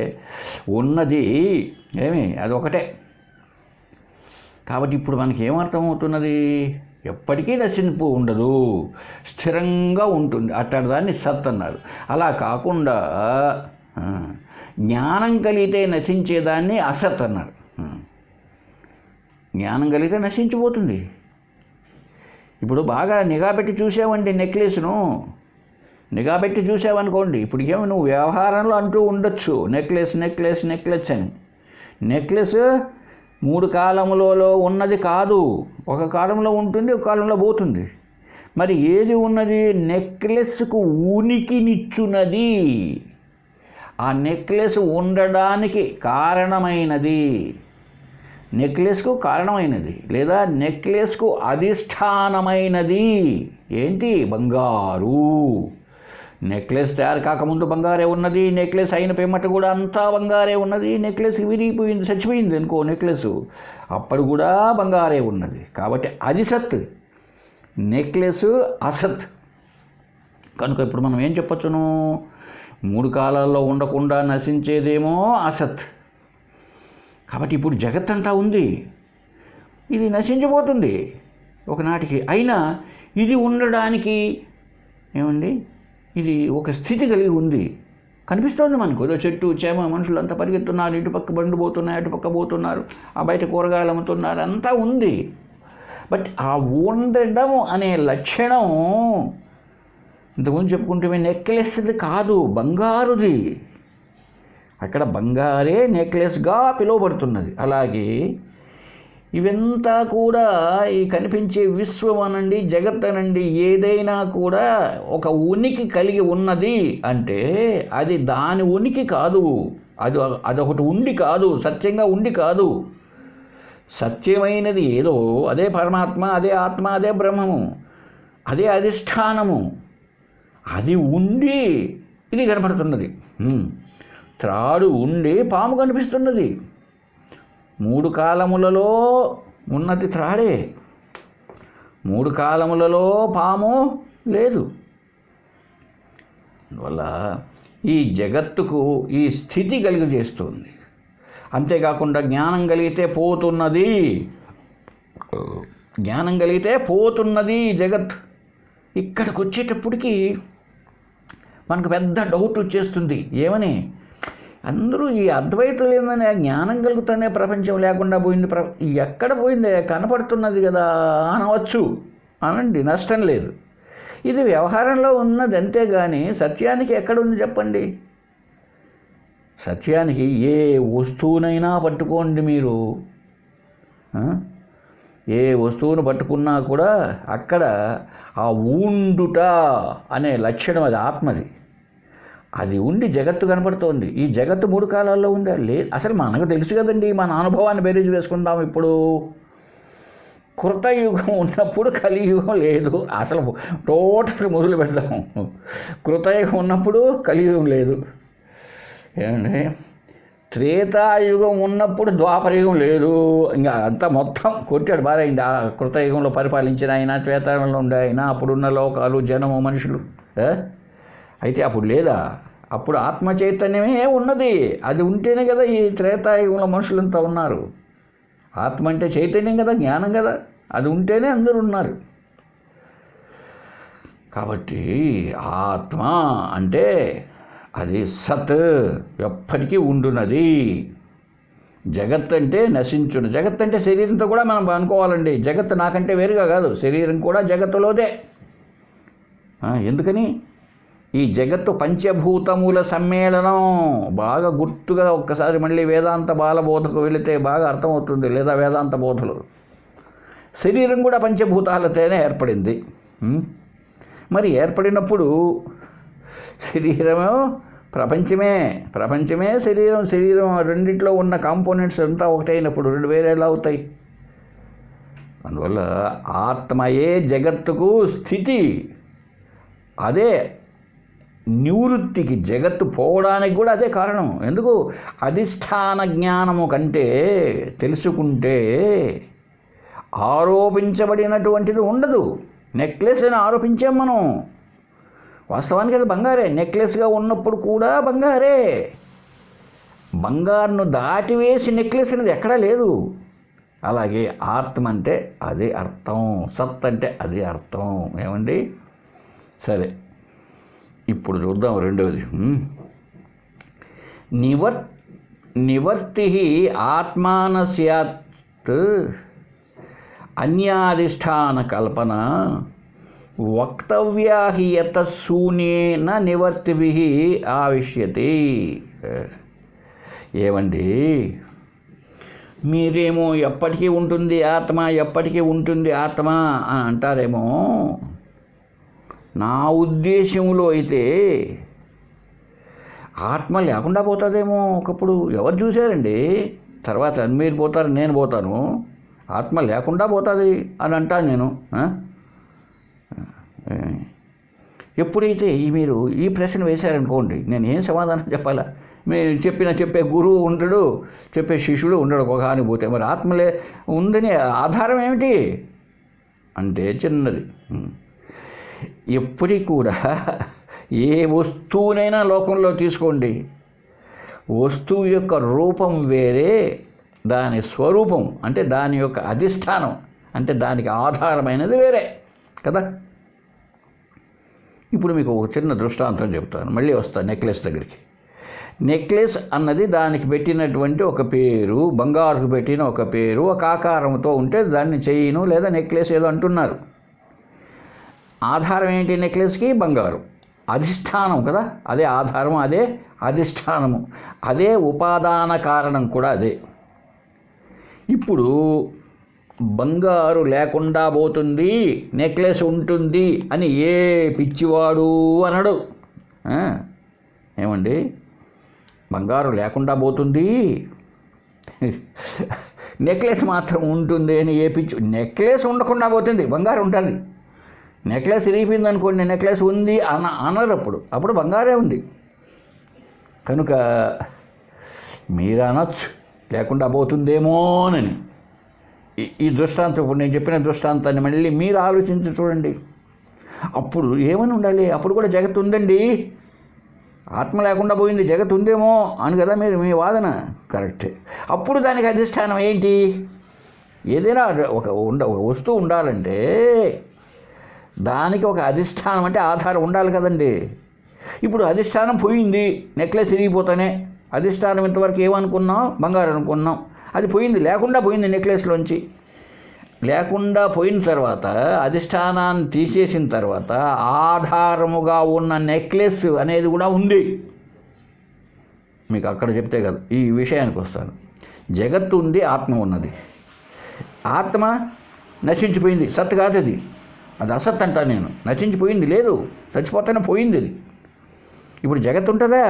ఉన్నది ఏమి అదొకటే. కాబట్టి ఇప్పుడు మనకి ఏమర్థమవుతున్నది? ఎప్పటికీ నశింపు ఉండదు, స్థిరంగా ఉంటుంది. అట్టడి దాన్ని సత్ అన్నారు. అలా కాకుండా జ్ఞానం కలిగితే నశించేదాన్ని అసత్ అన్నారు. జ్ఞానం కలిగితే నశించిపోతుంది. ఇప్పుడు బాగా నిఘా పెట్టి చూసావండి నెక్లెస్ను, నిఘా పెట్టి చూసావనుకోండి, ఇప్పుడు ఏమో నువ్వు వ్యవహారంలో అంటూ ఉండొచ్చు నెక్లెస్ నెక్లెస్ నెక్లెస్ అని. నెక్లెస్ 3 కాలములలో ఉన్నది కాదు, ఒక కాలంలో ఉంటుంది, ఒక కాలంలో పోతుంది. మరి ఏది ఉన్నది? నెక్లెస్కు ఉనికినిచ్చున్నది, ఆ నెక్లెస్ ఉండడానికి కారణమైనది, నెక్లెస్కు కారణమైనది లేదా నెక్లెస్కు అధిష్టానమైనది ఏంటి? బంగారు. నెక్లెస్ తయారు కాకముందు బంగారే ఉన్నది, నెక్లెస్ అయిన పిమ్మట కూడా అంతా బంగారే ఉన్నది. నెక్లెస్ విరిగిపోయింది, చచ్చిపోయింది అనుకో నెక్లెస్, అప్పుడు కూడా బంగారే ఉన్నది. కాబట్టి అది సత్, నెక్లెస్ అసత్. కనుక ఇప్పుడు మనం ఏం చెప్పచ్చును? 3 కాలాల్లో ఉండకుండా నశించేదేమో అసత్. కాబట్టి ఇప్పుడు జగత్తంతా ఉంది, ఇది నశించిపోతుంది ఒకనాటికి. అయినా ఇది ఉండడానికి ఏమండి, ఇది ఒక స్థితి కలిగి ఉంది, కనిపిస్తోంది మనకు. ఏదో చెట్టు చేమ, మనుషులు అంతా పరిగెత్తున్నారు, ఇటుపక్క బండ్లు పోతున్నాయి, అటుపక్క పోతున్నారు, ఆ బయట కూరగాయలు అమ్ముతున్నారు, అంతా ఉంది. బట్ ఆ ఉండడం అనే లక్షణం ఇంతకుముందు చెప్పుకుంటే నెక్లెస్ది కాదు, బంగారుది. అక్కడ బంగారే నెక్లెస్గా పిలువబడుతున్నది. అలాగే ఇవంతా కూడా ఈ కనిపించే విశ్వం అనండి, జగత్ అనండి, ఏదైనా కూడా ఒక ఉనికి కలిగి ఉన్నది అంటే అది దాని ఉనికి కాదు, అదొకటి ఉండి కాదు, సత్యంగా ఉండి కాదు. సత్యమైనది ఏదో అదే పరమాత్మ, అదే ఆత్మ, అదే బ్రహ్మము, అదే అధిష్టానము. అది ఉండి ఇది కనపడుతున్నది. త్రాడు ఉండి పాము కనిపిస్తున్నది. 3 కాలములలో ఉన్నది త్రాడే, 3 కాలములలో పాము లేదు. అందువల్ల ఈ జగత్తుకు ఈ స్థితి కలిగజేస్తుంది. అంతేకాకుండా జ్ఞానం కలిగితే పోతున్నది, జ్ఞానం కలిగితే పోతున్నది జగత్. ఇక్కడికి వచ్చేటప్పటికి మనకు పెద్ద డౌట్ వచ్చేస్తుంది. ఏమని? అందరూ ఈ అద్వైతులు ఏందని జ్ఞానం కలుగుతానే ప్రపంచం లేకుండా పోయింది, ఎక్కడ పోయింది? కనపడుతున్నది కదా అనవచ్చు, అనండి, నష్టం లేదు. ఇది వ్యవహారంలో ఉన్నది అంతేగాని సత్యానికి ఎక్కడుంది చెప్పండి? సత్యానికి ఏ వస్తువునైనా పట్టుకోండి మీరు, ఏ వస్తువును పట్టుకున్నా కూడా అక్కడ ఆ ఉండుట అనే లక్షణం, అది ఆత్మది, అది ఉండి జగత్తు కనపడుతోంది. ఈ జగత్తు 3 కాలాల్లో ఉందా? లేదు. అసలు మనకు తెలుసు కదండి, మన అనుభవాన్ని బేరీజు వేసుకుందాం. ఇప్పుడు కృతయుగం ఉన్నప్పుడు కలియుగం లేదు, అసలు టోటల్గా మొదలు పెడదాము. కృతయుగం ఉన్నప్పుడు కలియుగం లేదు, ఏమండి. త్రేతాయుగం ఉన్నప్పుడు ద్వాపరయుగం లేదు, ఇంకా అంతా మొత్తం కొట్టాడు బారైంది. ఆ కృతయుగంలో పరిపాలించిన ఆయన, త్రేతాయుగంలో ఉండే ఆయన, అప్పుడున్న లోకాలు, జనము, మనుషులు. అయితే అప్పుడు లేదా? అప్పుడు ఆత్మ చైతన్యమే ఉన్నది. అది ఉంటేనే కదా ఈ త్రేతాయుగంలో మనుషులంతా ఉన్నారు. ఆత్మ అంటే చైతన్యం కదా, జ్ఞానం కదా, అది ఉంటేనే అందరూ ఉన్నారు. కాబట్టి ఆత్మ అంటే అది సత్, ఎప్పటికీ ఉండున్నది. జగత్ అంటే నశించును. జగత్ అంటే శరీరంతో కూడా మనం అనుకోవాలండి. జగత్ నాకంటే వేరుగా కాదు, శరీరం కూడా జగత్తులోదే. ఎందుకని? ఈ జగత్తు పంచభూతముల సమ్మేళనం. బాగా గుర్తుగా ఒక్కసారి మళ్ళీ వేదాంత బాలబోధకు వెళితే బాగా అర్థమవుతుంది, లేదా వేదాంత బోధలు. శరీరం కూడా పంచభూతాలతోనే ఏర్పడింది. మరి ఏర్పడినప్పుడు శరీరము ప్రపంచమే శరీరం రెండిట్లో ఉన్న కాంపోనెంట్స్ అంతా ఒకటైనప్పుడు 2 వేరే ఎలా అవుతాయి? అందువల్ల ఆత్మయే జగత్తుకు స్థితి, అదే నివృత్తికి, జగత్తు పోవడానికి కూడా అదే కారణం. ఎందుకు? అధిష్టాన జ్ఞానము కంటే తెలుసుకుంటే ఆరోపించబడినటువంటిది ఉండదు. నెక్లెస్ అని ఆరోపించాం మనం. వాస్తవానికి అది బంగారే. నెక్లెస్గా ఉన్నప్పుడు కూడా బంగారే. బంగారును దాటివేసి నెక్లెస్ అనేది ఎక్కడా లేదు. అలాగే ఆత్మ అంటే అదే అర్థం, సత్ అంటే అదే అర్థం. ఏమండి? సరే, ఇప్పుడు చూద్దాం రెండవది. నివర్తి ఆత్మాన స్యాత్ అన్యాధిష్టాన కల్పన వక్తవ్యా హి యత శూన్యేన నివర్తిభి ఆవిష్యతే. ఏమండి, మీరేమో ఎప్పటికీ ఉంటుంది ఆత్మ, ఎప్పటికీ ఉంటుంది ఆత్మ అని అంటారేమో. నా ఉద్దేశంలో అయితే ఆత్మ లేకుండా పోతుందేమో ఒకప్పుడు. ఎవరు చూశారండి? తర్వాత మీరు పోతారు, నేను పోతాను, ఆత్మ లేకుండా పోతుంది అని అంటాను నేను. ఎప్పుడైతే మీరు ఈ ప్రశ్న వేశారనుకోండి, నేను ఏం సమాధానం చెప్పాలా? మీరు చెప్పే గురువు ఉండడు, చెప్పే శిష్యుడు ఉండడు ఒక అనుభూతి. మరి ఆత్మలే ఉందని ఆధారం ఏమిటి అంటే చిన్నది. ఎప్పటికీ కూడా ఏ వస్తువునైనా లోకంలో తీసుకోండి, వస్తువు యొక్క రూపం వేరే, దాని స్వరూపం అంటే దాని యొక్క అధిష్టానం అంటే దానికి ఆధారమైనది వేరే కదా. ఇప్పుడు మీకు ఒక చిన్న దృష్టాంతం చెప్తాను, మళ్ళీ వస్తాను నెక్లెస్ దగ్గరికి. నెక్లెస్ అన్నది దానికి పెట్టినటువంటి ఒక పేరు, బంగారుకు పెట్టిన ఒక పేరు, ఒక ఆకారంతో ఉంటే దాన్ని చైను లేదా నెక్లెస్ ఏదో అంటున్నారు. ఆధారం ఏంటి నెక్లెస్కి? బంగారు. అధిష్టానం కదా, అదే ఆధారం, అదే అధిష్టానము, అదే ఉపాదాన కారణం కూడా అదే. ఇప్పుడు బంగారు లేకుండా పోతుంది, నెక్లెస్ ఉంటుంది అని ఏ పిచ్చివాడు అనడు. ఏమండి, బంగారు లేకుండా పోతుంది, నెక్లెస్ మాత్రం ఉంటుంది అని ఏ పిచ్చి. నెక్లెస్ ఉండకుండా పోతుంది, బంగారు ఉంటుంది. నెక్లెస్ ఇరిగిపోయింది అనుకోండి, నెక్లెస్ ఉంది అనరు. అప్పుడు బంగారే ఉంది. కనుక మీరు అనొచ్చు లేకుండా పోతుందేమోనని. ఈ దృష్టాంతం, ఇప్పుడు నేను చెప్పిన దృష్టాంతాన్ని మళ్ళీ మీరు ఆలోచించి చూడండి. అప్పుడు ఏమని ఉండాలి? అప్పుడు కూడా జగత్తు ఉందండి, ఆత్మ లేకుండా పోయింది, జగత్తు ఉందేమో అని కదా మీరు మీ వాదన. కరెక్టే. అప్పుడు దానికి అధిష్టానం ఏంటి? ఏదైనా ఒక వస్తువు ఉండాలంటే దానికి ఒక అధిష్టానం అంటే ఆధారం ఉండాలి కదండి. ఇప్పుడు అధిష్టానం పోయింది, నెక్లెస్ ఇరిగిపోతానే. అధిష్టానం ఇంతవరకు ఏమనుకున్నాం? బంగారు అనుకున్నాం. అది పోయింది, లేకుండా పోయింది నెక్లెస్లోంచి. లేకుండా పోయిన తర్వాత, అధిష్టానాన్ని తీసేసిన తర్వాత ఆధారముగా ఉన్న నెక్లెస్ అనేది కూడా ఉంది. మీకు అక్కడ చెప్తే కదా ఈ విషయానికి వస్తాను. జగత్తు ఉంది, ఆత్మ ఉన్నది. ఆత్మ నశించిపోయింది, సత్ కాదు అది, అది అసత్ అంటాను నేను. నశించిపోయింది లేదు, చచ్చిపోతానే పోయింది అది. ఇప్పుడు జగత్తు ఉంటుందా?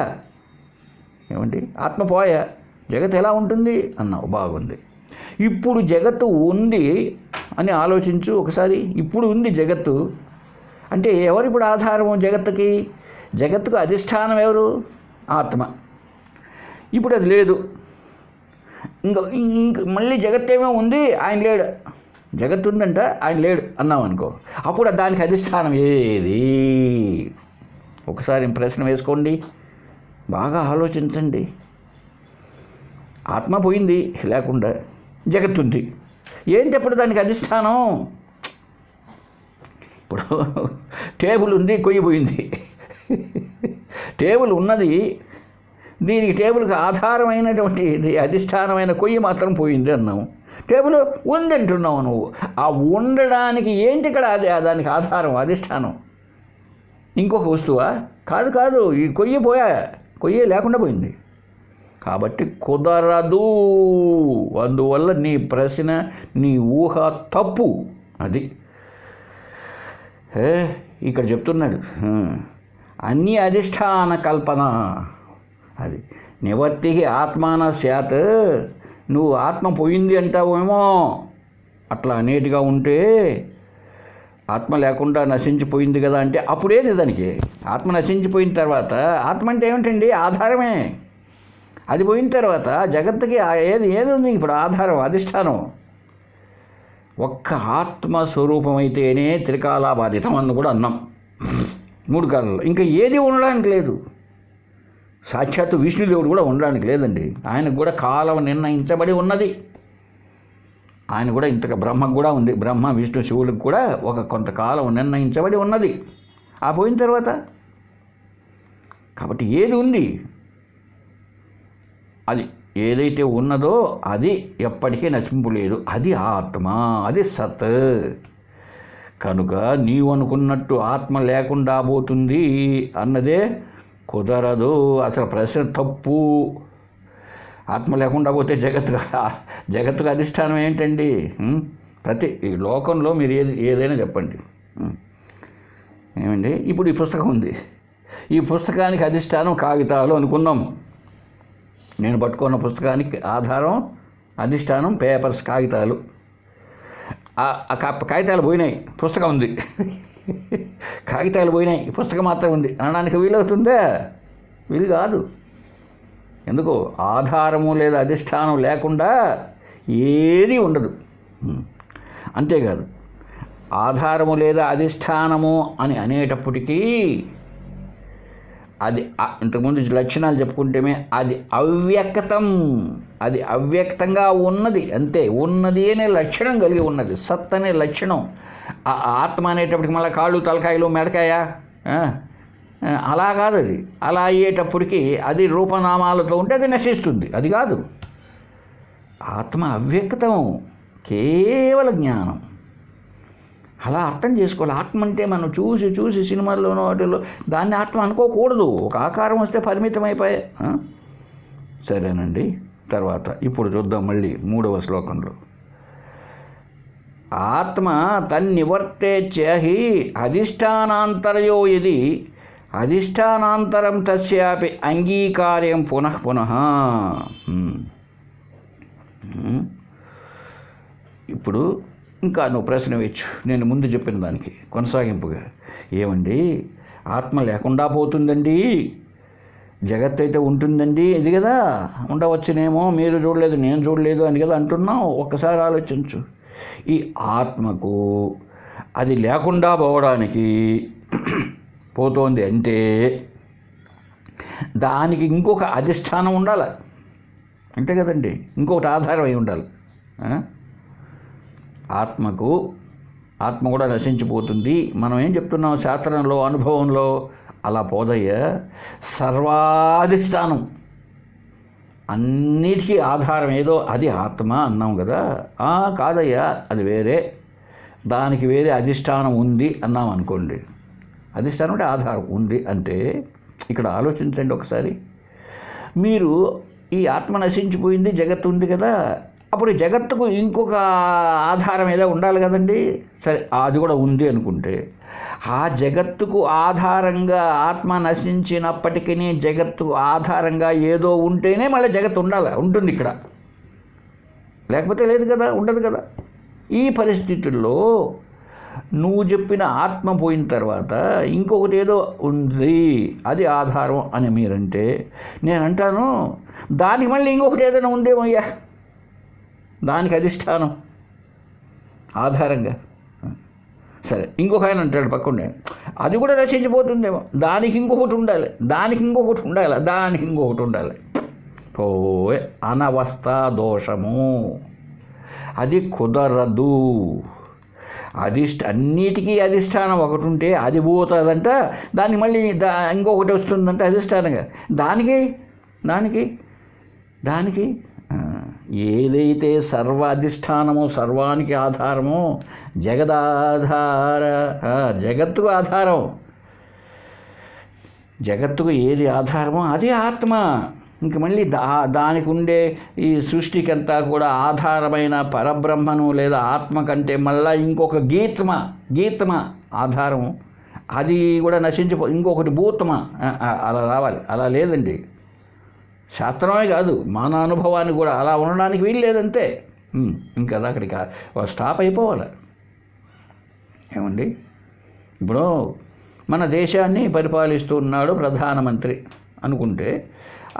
ఏమండి, ఆత్మ పోయా, జగత్ ఎలా ఉంటుంది అన్నావు, బాగుంది. ఇప్పుడు జగత్తు ఉంది అని ఆలోచించు ఒకసారి. ఇప్పుడు ఉంది జగత్తు అంటే ఎవరు ఇప్పుడు ఆధారము జగత్తుకి? జగత్తుకు అధిష్టానం ఎవరు? ఆత్మ. ఇప్పుడు అది లేదు, ఇంక మళ్ళీ జగత్తేమో ఉంది, ఆయన లేడు. జగత్తు ఉందంట, ఆయన లేడు అన్నాం అనుకో, అప్పుడు దానికి అధిష్టానం ఏది? ఒకసారి ప్రశ్న వేసుకోండి, బాగా ఆలోచించండి. ఆత్మ పోయింది, లేకుండా జగత్తు ఉంది, ఏంటి అప్పుడు దానికి అధిష్టానం? ఇప్పుడు టేబుల్ ఉంది, కొయ్యి పోయింది. టేబుల్ ఉన్నది, దీనికి టేబుల్కి ఆధారమైనటువంటి అధిష్టానమైన కొయ్యి మాత్రం పోయింది అన్నాము. టేబుల్ ఉంది అంటున్నావు నువ్వు. ఆ ఉండడానికి ఏంటి ఇక్కడ? అదే దానికి ఆధారం, అధిష్టానం ఇంకొక వస్తువా? కాదు, ఈ కొయ్యి పోయా, కొయ్యే లేకుండా పోయింది. కాబట్టి కుదరదు. అందువల్ల నీ ప్రశ్న, నీ ఊహ తప్పు. అది ఇక్కడ చెప్తున్నాడు, అన్ని అధిష్టాన కల్పన. అది నివర్తి ఆత్మాన స్యాత్. నువ్వు ఆత్మ పోయింది అంటావేమో, అట్లా అనేటిగా ఉంటే ఆత్మ లేకుండా నశించిపోయింది కదా అంటే అప్పుడేది దానికి? ఆత్మ నశించిపోయిన తర్వాత, ఆత్మ అంటే ఏమిటండి? ఆధారమే. అది పోయిన తర్వాత జగత్తుకి ఏది ఉంది ఇప్పుడు? ఆధారం, అధిష్టానం. ఒక్క ఆత్మస్వరూపమైతేనే త్రికాలాబాధితం అని కూడా అన్నాం. 3 కాలాల్లో ఇంకా ఏది ఉండడానికి లేదు. సాక్షాత్తు విష్ణుదేవుడు కూడా ఉండడానికి లేదండి. ఆయనకు కూడా కాలం నిర్ణయించబడి ఉన్నది. ఆయన కూడా ఇంతగా బ్రహ్మకు కూడా ఉంది. బ్రహ్మ విష్ణు శివులకు కూడా ఒక కొంతకాలం నిర్ణయించబడి ఉన్నది. ఆ పోయిన తర్వాత కాబట్టి ఏది ఉంది, అది ఏదైతే ఉన్నదో అది ఎప్పటికీ నశింపు లేదు. అది ఆత్మ, అది సత్. కనుక నీవు అనుకున్నట్టు ఆత్మ లేకుండా పోతుంది అన్నదే కుదరదు. అసలు ప్రశ్న తప్పు. ఆత్మ లేకుండా పోతే జగత్తుకు అధిష్టానం ఏంటండి? ప్రతి ఈ లోకంలో మీరు ఏదైనా చెప్పండి. ఏమండి, ఇప్పుడు ఈ పుస్తకం ఉంది. ఈ పుస్తకానికి అధిష్టానం కాగితాలు అనుకున్నాం. నేను పట్టుకున్న పుస్తకానికి ఆధారం, అధిష్టానం పేపర్స్, కాగితాలు. కాగితాలు పోయినాయి, పుస్తకం ఉంది. కాగితాలు పోయినాయి, పుస్తకం మాత్రం ఉంది అనడానికి వీలవుతుందా? వీలు కాదు. ఎందుకు? ఆధారము లేదా అధిష్టానం లేకుండా ఏది ఉండదు. అంతేకాదు, ఆధారము లేదా అధిష్టానము అని అనేటప్పటికీ అది ఇంతకుముందు లక్షణాలు చెప్పుకుంటేమే అది అవ్యక్తం. అది అవ్యక్తంగా ఉన్నది, అంతే. ఉన్నది అనే లక్షణం కలిగి ఉన్నది, సత్ అనే లక్షణం. ఆత్మ అనేటప్పటికి మళ్ళీ కాళ్ళు, తలకాయలు, మెడకాయ అలా కాదు. అది అలా అయ్యేటప్పటికి అది రూపనామాలతో ఉంటే అది నశిస్తుంది. అది కాదు. ఆత్మ అవ్యక్తం, కేవల జ్ఞానం. అలా అర్థం చేసుకోవాలి. ఆత్మ అంటే మనం చూసి సినిమాల్లోనో వాటిల్లో దాన్ని ఆత్మ అనుకోకూడదు. ఒక ఆకారం వస్తే పరిమితం అయిపోయా. సరేనండి. తర్వాత ఇప్పుడు చూద్దాం మళ్ళీ 3వ శ్లోకంలో. ఆత్మ తన్నివర్తేచ్ఛి అధిష్టానాంతరయో యది అధిష్టానాంతరం తస్యాపి అంగీకార్యం పునః. ఇప్పుడు ఇంకా నువ్వు ప్రశ్న వేయచ్చు, నేను ముందు చెప్పిన దానికి కొనసాగింపుగా. ఏమండి, ఆత్మ లేకుండా పోతుందండి, జగత్ అయితే ఉంటుందండి, ఇది కదా, ఉండవచ్చునేమో, మీరు చూడలేదు నేను చూడలేదు అని కదా అంటున్నాం. ఒక్కసారి ఆలోచించు. ఈ ఆత్మకు అది లేకుండా పోవడానికి పోతోంది అంటే దానికి ఇంకొక అధిష్టానం ఉండాలి, అంతే కదండి. ఇంకొకటి ఆధారం అయి ఉండాలి. ఆత్మ కూడా నశించిపోతుంది. మనం ఏం చెప్తున్నాం శాస్త్రంలో, అనుభవంలో? అలా పోదయ్యా. సర్వాధిష్టానం, అన్నిటికీ ఆధారం ఏదో అది ఆత్మ అన్నాం కదా. కాదయ్యా, అది వేరే, దానికి వేరే అధిష్టానం ఉంది అన్నాం అనుకోండి. అధిష్టానం అంటే ఆధారం ఉంది అంటే ఇక్కడ ఆలోచించండి ఒకసారి. మీరు ఈ ఆత్మ నశించిపోయింది, జగత్తు ఉంది కదా, అప్పుడు జగత్తుకు ఇంకొక ఆధారం ఏదో ఉండాలి కదండి. సరే, అది కూడా ఉంది అనుకుంటే ఆ జగత్తుకు ఆధారంగా ఆత్మ నశించినప్పటికీ జగత్తుకు ఆధారంగా ఏదో ఉంటేనే మళ్ళీ జగత్తు ఉంటుంది ఇక్కడ. లేకపోతే లేదు కదా, ఉండదు కదా. ఈ పరిస్థితుల్లో నువ్వు చెప్పిన ఆత్మ పోయిన తర్వాత ఇంకొకటి ఏదో ఉంది, అది ఆధారం అని మీరంటే నేను అంటాను దానికి మళ్ళీ ఇంకొకటి ఏదైనా ఉందేమయ్యా, దానికి అధిష్టానం ఆధారంగా. సరే, ఇంకొక ఆయన అంటాడు పక్కనే, అది కూడా నశించిపోతుందేమో, దానికి ఇంకొకటి ఉండాలి, దానికి ఇంకొకటి ఉండాలి, దానికి ఇంకొకటి ఉండాలి. పోయే అనవస్థ దోషము, అది కుదరదు. అన్నిటికీ అధిష్టానం ఒకటి ఉంటే అది పోతుందంట, దానికి మళ్ళీ ఇంకొకటి వస్తుందంట అధిష్టానంగా. దానికి ఏదైతే సర్వ అధిష్టానమో, సర్వానికి ఆధారమో, జగత్తుకు ఆధారం, జగత్తుకు ఏది ఆధారమో అది ఆత్మ. ఇంక మళ్ళీ దానికి ఉండే ఈ సృష్టికంతా కూడా ఆధారమైన పరబ్రహ్మను లేదా ఆత్మ కంటే మళ్ళీ ఇంకొక గీత్మ ఆధారం, అది కూడా ఇంకొకటి భూతమ అలా రావాలి. అలా లేదండి. శాస్త్రమే కాదు, మన అనుభవాన్ని కూడా అలా ఉండడానికి వీలు లేదంతే. ఇంకా అక్కడికి స్టాప్ అయిపోవాలి. ఏమండి, ఇప్పుడు మన దేశాన్ని పరిపాలిస్తూ ఉన్నాడు ప్రధానమంత్రి అనుకుంటే,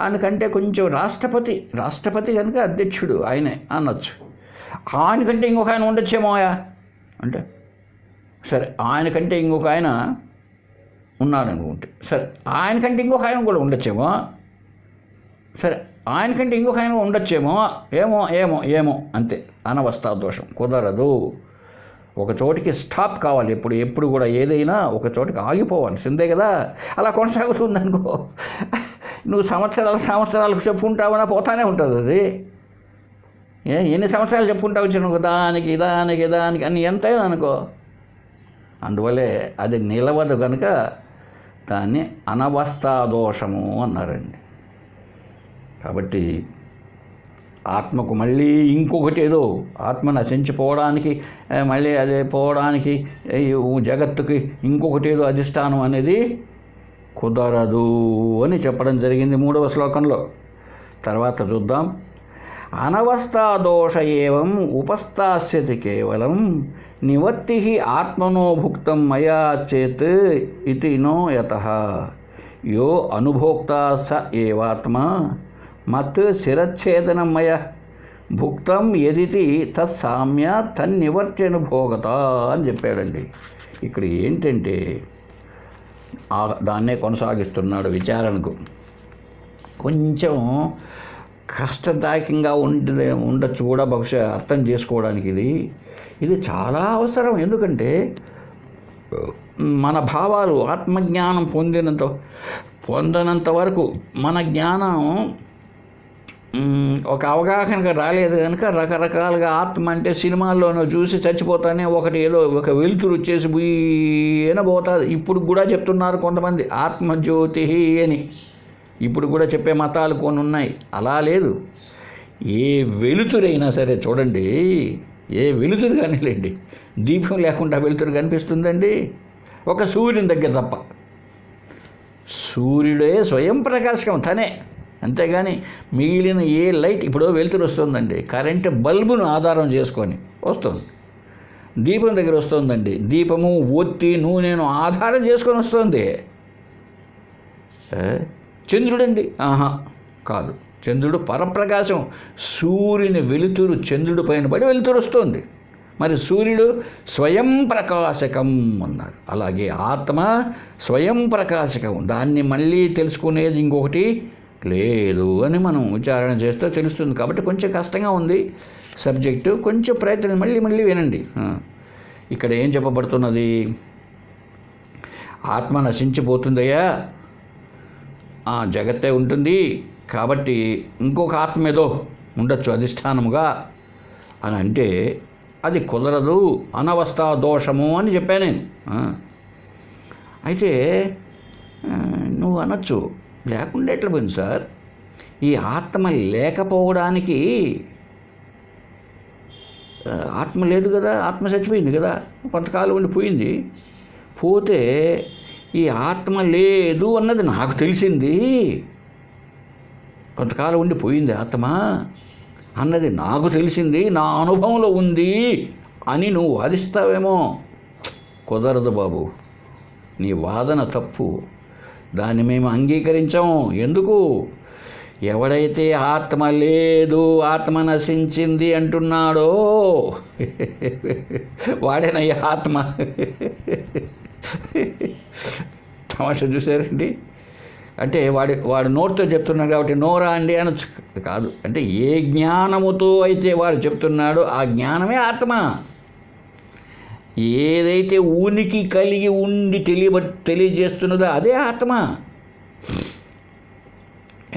ఆయనకంటే కొంచెం రాష్ట్రపతి కనుక అధ్యక్షుడు ఆయనే అనొచ్చు. ఆయనకంటే ఇంకొక ఆయన ఉండొచ్చేమోయా అంటే, సరే ఆయనకంటే ఇంకొక ఆయన ఉన్నాడు అనుకుంటే, సరే ఆయనకంటే ఇంకొక ఆయన కూడా ఉండొచ్చేమో, సరే ఆయనకంటే ఇంకొక ఆయన ఉండొచ్చేమో, ఏమో ఏమో ఏమో అంతే. అనవస్థా దోషం కుదరదు. ఒక చోటికి స్టాప్ కావాలి. ఎప్పుడు కూడా ఏదైనా ఒక చోటికి ఆగిపోవాలి సిందే కదా. అలా కొనసాగుతుంది అనుకో, నువ్వు సంవత్సరాలకు చెప్పుకుంటావన్నా పోతానే ఉంటుంది అది. ఎన్ని సంవత్సరాలు చెప్పుకుంటావు చిన్న దానికి అని ఎంతైనా అనుకో. అందువల్లే అది నిలవదు కనుక దాన్ని అనవస్థా దోషము అన్నారండి. కాబట్టి ఆత్మకు మళ్ళీ ఇంకొకటి ఏదో ఆత్మ నశించిపోవడానికి, మళ్ళీ అదే పోవడానికి, జగత్తుకి ఇంకొకటి ఏదో అధిష్టానం అనేది కుదరదు అని చెప్పడం జరిగింది 3వ శ్లోకంలో. తర్వాత చూద్దాం. అనవస్థా దోష ఏవం ఉపస్థాస్యతి కేవలం నివర్తి ఆత్మనో భుక్తం మయా చేత్ ఇతి నో యతః యో అనుభోక్తా స ఏవాత్మ మత్ శిరచ్ఛేదనమయ భుక్తం యదితి తత్సామ్య తన్నివర్త్యనుభోగత అని చెప్పాడండి. ఇక్కడ ఏంటంటే దాన్నే కొనసాగిస్తున్నాడు విచారణకు. కొంచెం కష్టదాయకంగా ఉండొచ్చు కూడా బహుశా అర్థం చేసుకోవడానికి. ఇది చాలా అవసరం. ఎందుకంటే మన భావాలు ఆత్మజ్ఞానం పొందనంత వరకు మన జ్ఞానం ఒక అవగాహనగా రాలేదు కనుక రకరకాలుగా ఆత్మ అంటే సినిమాల్లోనూ చూసి చచ్చిపోతానే ఒకటి ఏదో ఒక వెలుతురు వచ్చేసి బుయ్యన పోతుంది. ఇప్పుడు కూడా చెప్తున్నారు కొంతమంది ఆత్మజ్యోతి అని. ఇప్పుడు కూడా చెప్పే మతాలు కొన్ని ఉన్నాయి. అలా లేదు. ఏ వెలుతురైనా సరే చూడండి, ఏ వెలుతురు కానిలేండి, దీపం లేకుండా వెలుతురు కనిపిస్తుందండి ఒక సూర్యుని దగ్గర తప్ప. సూర్యుడే స్వయం ప్రకాశకం తనే, అంతేగాని మిగిలిన ఏ లైట్, ఇప్పుడు వెలుతురు వస్తుందండి కరెంటు బల్బును ఆధారం చేసుకొని వస్తుంది. దీపం దగ్గర వస్తుందండి, దీపము ఒత్తి నూనెను ఆధారం చేసుకొని వస్తుంది. చంద్రుడండి కాదు, చంద్రుడు పరప్రకాశం. సూర్యుని వెలుతురు చంద్రుడి పైన పడి వెలుతురు వస్తుంది. మరి సూర్యుడు స్వయం ప్రకాశకం అన్నారు. అలాగే ఆత్మ స్వయం ప్రకాశకం. దాన్ని మళ్ళీ తెలుసుకునేది ఇంకొకటి లేదు అని మనం విచారణ చేస్తే తెలుస్తుంది. కాబట్టి కొంచెం కష్టంగా ఉంది సబ్జెక్టు. కొంచెం ప్రయత్నం మళ్ళీ వినండి. ఇక్కడ ఏం చెప్పబడుతున్నది? ఆత్మ నశించిపోతుందయ్యా, జగత్తే ఉంటుంది, కాబట్టి ఇంకొక ఆత్మ ఏదో ఉండొచ్చు అధిష్టానముగా అని అంటే అది కుదరదు, అనవస్థా దోషము అని చెప్పాను నేను. అయితే నువ్వు అనొచ్చు, లేకుండా ఎట్లా పోయింది సార్? ఈ ఆత్మ లేకపోవడానికి ఆత్మ లేదు కదా, ఆత్మ చచ్చిపోయింది కదా, కొంతకాలం ఉండిపోయింది. పోతే ఈ ఆత్మ లేదు అన్నది నాకు తెలిసింది, కొంతకాలం ఉండిపోయింది ఆత్మ అన్నది నాకు తెలిసింది, నా అనుభవంలో ఉంది అని నువ్వు వాదిస్తావేమో. కుదరదు బాబు, నీ వాదన తప్పు. దాన్ని మేము అంగీకరించాము. ఎందుకు? ఎవడైతే ఆత్మ లేదు, ఆత్మ నశించింది అంటున్నాడో వాడేనయ్యా ఆత్మ. తమాషా చూసారండి? అంటే వాడు నోటితో చెప్తున్నాడు కాబట్టి నోరా అండి అనొచ్చు. కాదు, అంటే ఏ జ్ఞానముతో అయితే వాడు చెప్తున్నాడో ఆ జ్ఞానమే ఆత్మ. ఏదైతే ఉనికి కలిగి ఉండి తెలియజేస్తున్నదో అదే ఆత్మ.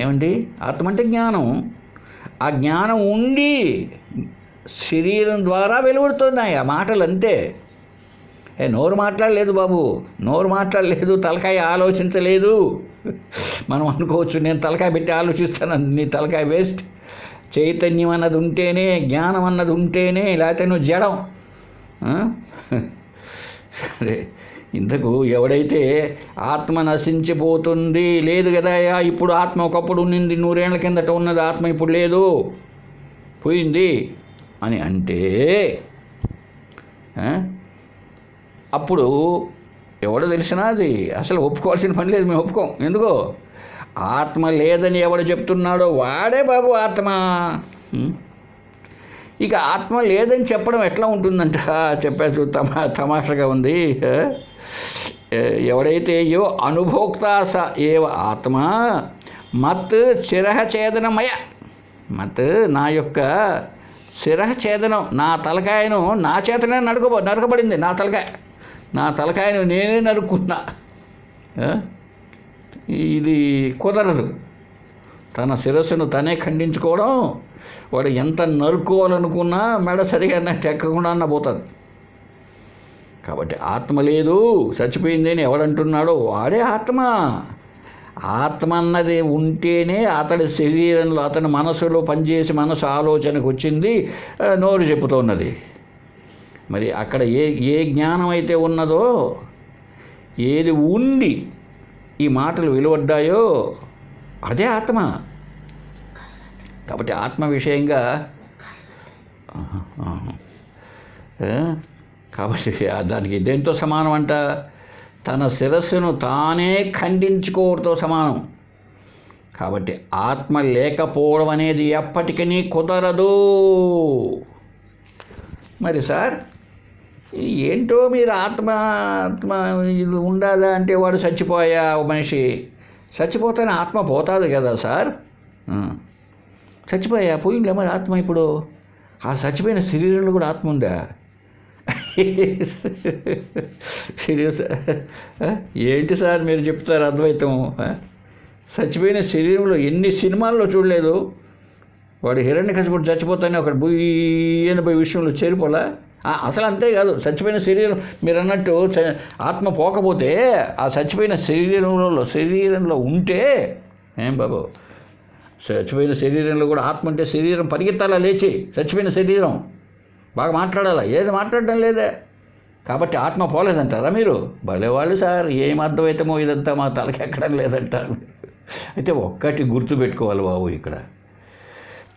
ఏమండి? ఆత్మ అంటే జ్ఞానం. ఆ జ్ఞానం ఉండి శరీరం ద్వారా వెలువడుతున్నాయి ఆ మాటలు అంతే. నోరు మాట్లాడలేదు బాబు, నోరు మాట్లాడలేదు, తలకాయ ఆలోచించలేదు. మనం అనుకోవచ్చు నేను తలకాయ పెట్టి ఆలోచిస్తాను, నీ తలకాయ వేస్ట్. చైతన్యం అన్నది ఉంటేనే, జ్ఞానం అన్నది ఉంటేనే, లేకపోతే నువ్వు జడం. సరే, ఇంతకు ఎవడైతే ఆత్మ నశించిపోతుంది, లేదు కదా ఇప్పుడు ఆత్మ ఒకప్పుడు ఉన్నింది, 100 ఏళ్ల కిందట ఉన్నది ఆత్మ ఇప్పుడు లేదు, పోయింది అని అంటే అప్పుడు ఎవడో తెలిసినా అది అసలు ఒప్పుకోవాల్సిన పని లేదు. మేము ఒప్పుకోం. ఎందుకో? ఆత్మ లేదని ఎవడు చెప్తున్నాడో వాడే బాబు ఆత్మ. ఇక ఆత్మ లేదని చెప్పడం ఎట్లా ఉంటుందంట చెప్పచ్చు. తమాషగా ఉంది. ఎవడైతే యో అనుభోక్త స ఏవ ఆత్మ మత్ శిరఃఛేదనమయ. మత్ నా యొక్క శిరఃఛేదనం, నా తలకాయను నా చేతనే నరకబడింది. నా తలకాయను నేనే నరుక్కున్నా. ఇది కుదరదు. తన శిరస్సును తనే ఖండించుకోవడం, వాడు ఎంత నరుక్కోవాలనుకున్నా మెడ సరిగా తెక్కకుండా పోతుంది. కాబట్టి ఆత్మ లేదు, చచ్చిపోయింది అని ఎవడంటున్నాడో వాడే ఆత్మ. ఆత్మ అన్నది ఉంటేనే అతడి శరీరంలో, అతని మనసులో పనిచేసి మనసు ఆలోచనకు వచ్చింది, నోరు చెప్పుతున్నది. మరి అక్కడ ఏ జ్ఞానం అయితే ఉన్నదో, ఏది ఉండి ఈ మాటలు వెలువడ్డాయో అదే ఆత్మ. కాబట్టి ఆత్మ విషయంగా కాబట్టి దానికి దేంతో సమానం అంట? తన శిరస్సును తానే ఖండించుకోవడంతో సమానం. కాబట్టి ఆత్మ లేకపోవడం అనేది ఎప్పటికీ కుదరదు. మరి సార్ ఏంటో మీరు ఆత్మ ఇది ఉండదా అంటే, వాడు చచ్చిపోయా మనిషి చచ్చిపోతేనే ఆత్మ పోతుంది కదా సార్. చచ్చిపోయా పోయిందిలే మరి ఆత్మ. ఇప్పుడు ఆ చచ్చిపోయిన శరీరంలో కూడా ఆత్మ ఉందా? సీరియస్ ఏంటి సార్ మీరు చెప్తారు అద్వైతం? చచ్చిపోయిన శరీరంలో ఎన్ని సినిమాల్లో చూడలేదు? వాడు హిరణ్యకశిపుడు చచ్చిపోతానే ఒకటి బుయ్యని పోయి విషయంలో చేరిపోలా. అసలు అంతే కాదు, చచ్చిపోయిన శరీరం మీరు అన్నట్టు ఆత్మ పోకపోతే ఆ చచ్చిపోయిన శరీరంలో ఉంటే ఏం బాబు, చచ్చిపోయిన శరీరంలో కూడా ఆత్మ ఉంటే శరీరం పరిగెత్తాలా లేచి? చచ్చిపోయిన శరీరం బాగా మాట్లాడాలా? ఏది మాట్లాడడం లేదే. కాబట్టి ఆత్మ పోలేదంటారా మీరు? భలేవాళ్ళు సార్, ఏం అర్థమవుతామో ఇదంతా మా తలకెక్కడం లేదంటారు. అయితే ఒక్కటి గుర్తుపెట్టుకోవాలి బాబు, ఇక్కడ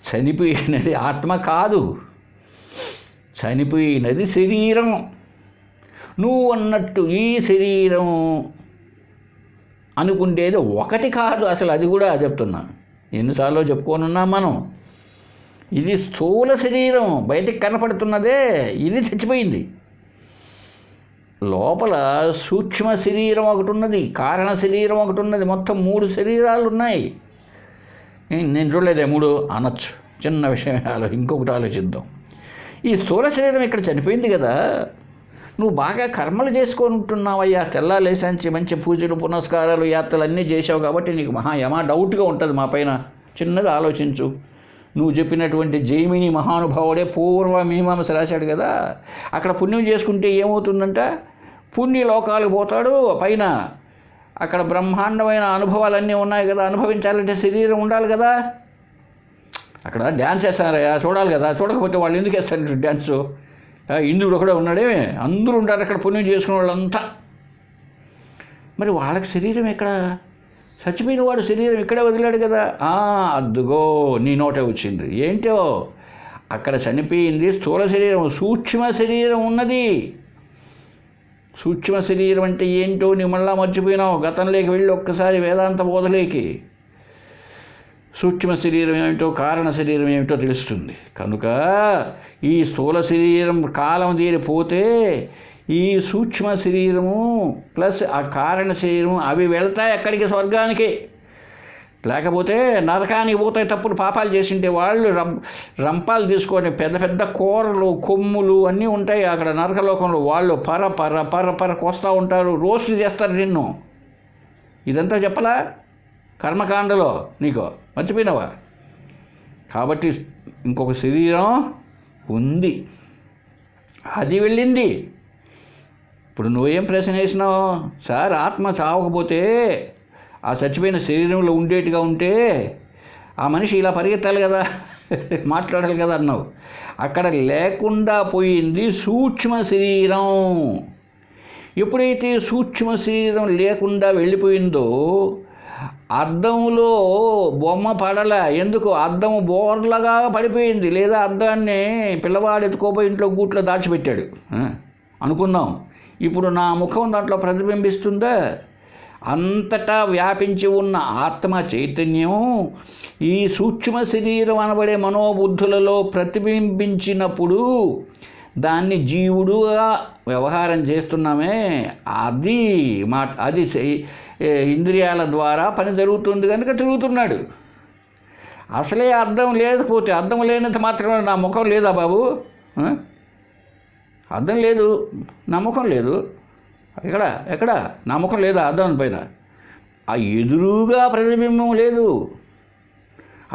చనిపోయినది ఆత్మ కాదు, చనిపోయినది శరీరం. నువ్వు అన్నట్టు ఈ శరీరం అనుకుంటేది ఒకటి కాదు అసలు. అది కూడా చెప్తున్నాను, ఎన్నిసార్లు చెప్పుకోనున్నాం మనం. ఇది స్థూల శరీరం, బయటికి కనపడుతున్నదే, ఇది చచ్చిపోయింది. లోపల సూక్ష్మ శరీరం ఒకటి ఉన్నది, కారణ శరీరం ఒకటి ఉన్నది. మొత్తం 3 శరీరాలు ఉన్నాయి. నేను చూడలేదే 3 అనొచ్చు, చిన్న విషయం. ఇంకొకటి ఆలోచిద్దాం. ఈ స్థూల శరీరం ఇక్కడ చనిపోయింది కదా, నువ్వు బాగా కర్మలు చేసుకొని ఉంటున్నావయ్యా. తెల్లాలేసాంచి మంచి పూజలు పునస్కారాలు యాత్రలు అన్నీ చేసావు కాబట్టి నీకు యమా డౌట్గా ఉంటుంది మా పైన. చిన్నగా ఆలోచించు. నువ్వు చెప్పినటువంటి జైమిని మహానుభావుడే పూర్వ మీమాంస రాశాడు కదా, అక్కడ పుణ్యం చేసుకుంటే ఏమవుతుందంట? పుణ్యలోకాలకు పోతాడు. పైన అక్కడ బ్రహ్మాండమైన అనుభవాలన్నీ ఉన్నాయి కదా, అనుభవించాలంటే శరీరం ఉండాలి కదా. అక్కడ డ్యాన్స్ వేస్తారయ్యా, చూడాలి కదా. చూడకపోతే వాళ్ళు ఎందుకు వేస్తారు డ్యాన్సు? ఇంద్రుడు ఒకడే ఉన్నాడే, అందరూ ఉంటారు అక్కడ పుణ్యం చేసుకునే వాళ్ళంతా. మరి వాళ్ళకి శరీరం ఎక్కడ? చచ్చిపోయిన వాడు శరీరం ఇక్కడే వదిలాడు కదా. అద్దుగో నీ నోటే వచ్చింది. ఏంటో అక్కడ చనిపోయింది స్థూల శరీరం, సూక్ష్మ శరీరం ఉన్నది. సూక్ష్మ శరీరం అంటే ఏంటో నీ మళ్ళా మర్చిపోయినావు. గతంలోకి వెళ్ళి ఒక్కసారి వేదాంత బోధలేకి సూక్ష్మ శరీరం ఏమిటో కారణ శరీరం ఏమిటో తెలుస్తుంది. కనుక ఈ స్థూల శరీరం కాలం తీరిపోతే ఈ సూక్ష్మ శరీరము ప్లస్ ఆ కారణ శరీరము అవి వెళ్తాయి ఎక్కడికి? స్వర్గానికి. లేకపోతే నరకానికి పోతాయి. తప్పుడు పాపాలు చేసింటే వాళ్ళు రంపాలు తీసుకొని పెద్ద పెద్ద కూరలు కొమ్ములు అన్నీ ఉంటాయి అక్కడ నరకలోకంలో. వాళ్ళు పర కోస్తూ ఉంటారు, రోస్టులు చేస్తారు నిన్ను. ఇదంతా చెప్పలా కర్మకాండలో? నీకు మర్చిపోయినావా? కాబట్టి ఇంకొక శరీరం ఉంది, అది వెళ్ళింది. ఇప్పుడు నువ్వేం ప్రశ్న వేసినావు? సార్ ఆత్మ చావకపోతే ఆ చచ్చిపోయిన శరీరంలో ఉండేట్టుగా ఉంటే ఆ మనిషి ఇలా పరిగెత్తాలి కదా, మాట్లాడాలి కదా అన్నావు. అక్కడ లేకుండా పోయింది సూక్ష్మ శరీరం. ఎప్పుడైతే సూక్ష్మ శరీరం లేకుండా వెళ్ళిపోయిందో అద్దంలో బొమ్మ పడల. ఎందుకు? అద్దము బోర్లగా పడిపోయింది. లేదా అద్దాన్ని పిల్లవాడు ఎత్తుకోపోయి ఇంట్లో గూట్లో దాచిపెట్టాడు అనుకుందాం. ఇప్పుడు నా ముఖం దాంట్లో ప్రతిబింబిస్తుందా? అంతటా వ్యాపించి ఉన్న ఆత్మ చైతన్యం ఈ సూక్ష్మ శరీరం అనబడే మనోబుద్ధులలో ప్రతిబింబించినప్పుడు దాన్ని జీవుడుగా వ్యవహారం చేస్తున్నామే, అది ఇంద్రియాల ద్వారా పని జరుగుతుంది కనుక తిరుగుతున్నాడు. అసలే అర్థం లేకపోతే, అర్థం లేనంత మాత్రమే నా ముఖం లేదా బాబు? అర్థం లేదు, నా ముఖం లేదు. ఎక్కడ నా ముఖం లేదా అర్థం పైన? ఆ ఎదురుగా ప్రతిబింబం లేదు.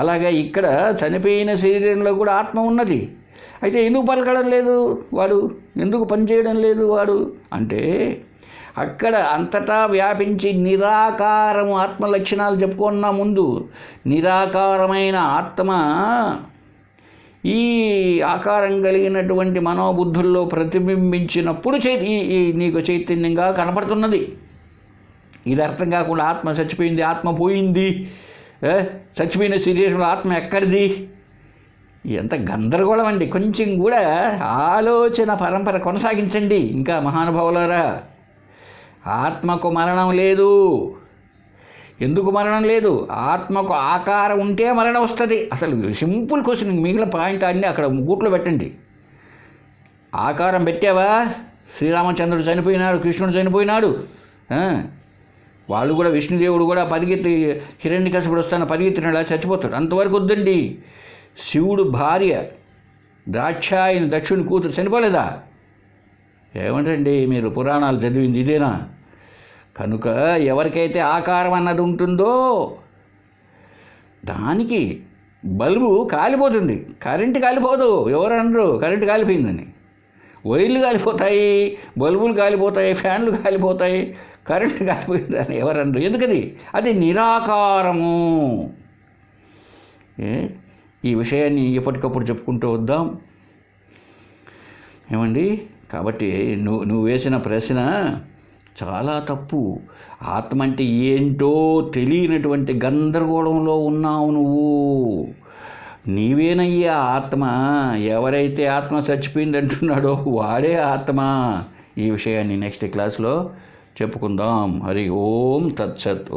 అలాగే ఇక్కడ చనిపోయిన శరీరంలో కూడా ఆత్మ ఉన్నది. అయితే ఎందుకు పలకడం లేదు వాడు? ఎందుకు పనిచేయడం లేదు వాడు అంటే, అక్కడ అంతటా వ్యాపించి నిరాకారము ఆత్మ లక్షణాలు చెప్పుకున్నా ముందు. నిరాకారమైన ఆత్మ ఈ ఆకారం కలిగినటువంటి మనోబుద్ధుల్లో ప్రతిబింబించినప్పుడు నీకు చైతన్యంగా కనపడుతున్నది. ఇది అర్థం కాకుండా ఆత్మ చచ్చిపోయింది, ఆత్మ పోయింది, చచ్చిపోయిన శరీరంలో ఆత్మ ఎక్కడిది, ఎంత గందరగోళం అండి. కొంచెం కూడా ఆలోచన పరంపర కొనసాగించండి ఇంకా మహానుభావులారా. ఆత్మకు మరణం లేదు. ఎందుకు మరణం లేదు? ఆత్మకు ఆకారం ఉంటే మరణం వస్తుంది. అసలు సింపుల్ క్వశ్చన్. మిగిలిన పాయింట్ అన్నీ అక్కడ గూట్లో పెట్టండి. ఆకారం పెట్టావా? శ్రీరామచంద్రుడు చనిపోయినాడు, కృష్ణుడు చనిపోయినాడు, వాళ్ళు కూడా విష్ణుదేవుడు కూడా పరిగెత్తి హిరణ్యకశిపుడు వస్తాను పరిగెత్తినాడు, చచ్చిపోతాడు. అంతవరకు వద్దండి. శివుడు భార్య ద్రాక్షాయని దక్షుని కూతురు చనిపోలేదా? ఏమంటండి మీరు పురాణాలు చదివింది ఇదేనా? కనుక ఎవరికైతే ఆకారం అన్నది ఉంటుందో దానికి బల్బు కాలిపోతుంది, కరెంటు కాలిపోదు. ఎవరు అనరు కరెంటు కాలిపోయిందని. వైర్లు కాలిపోతాయి, బల్బులు కాలిపోతాయి, ఫ్యాన్లు కాలిపోతాయి, కరెంటు కాలిపోయిందని ఎవరు అనరు. ఎందుకది? అది నిరాకారము. ఈ విషయాన్ని ఎప్పటికప్పుడు చెప్పుకుంటూ వద్దాం ఏమండి. కాబట్టి నువ్వు వేసిన ప్రశ్న చాలా తప్పు. ఆత్మ అంటే ఏంటో తెలియనటువంటి గందరగోళంలో ఉన్నావు నువ్వు. నీవేనయ్యా ఆత్మ. ఎవరైతే ఆత్మ చచ్చిపోయింది అంటున్నాడో వాడే ఆత్మ. ఈ విషయాన్ని నెక్స్ట్ క్లాస్లో చెప్పుకుందాం. హరి ఓం తత్సత్.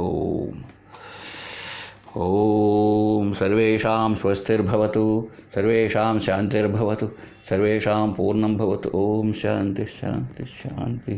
ఓం సర్వేషాం స్వస్తిర్భవతు, సర్వేషాం శాంతిర్భవతు, సర్వేషాం పూర్ణం భవతు. ఓం శాంతి శాంతి శాంతి.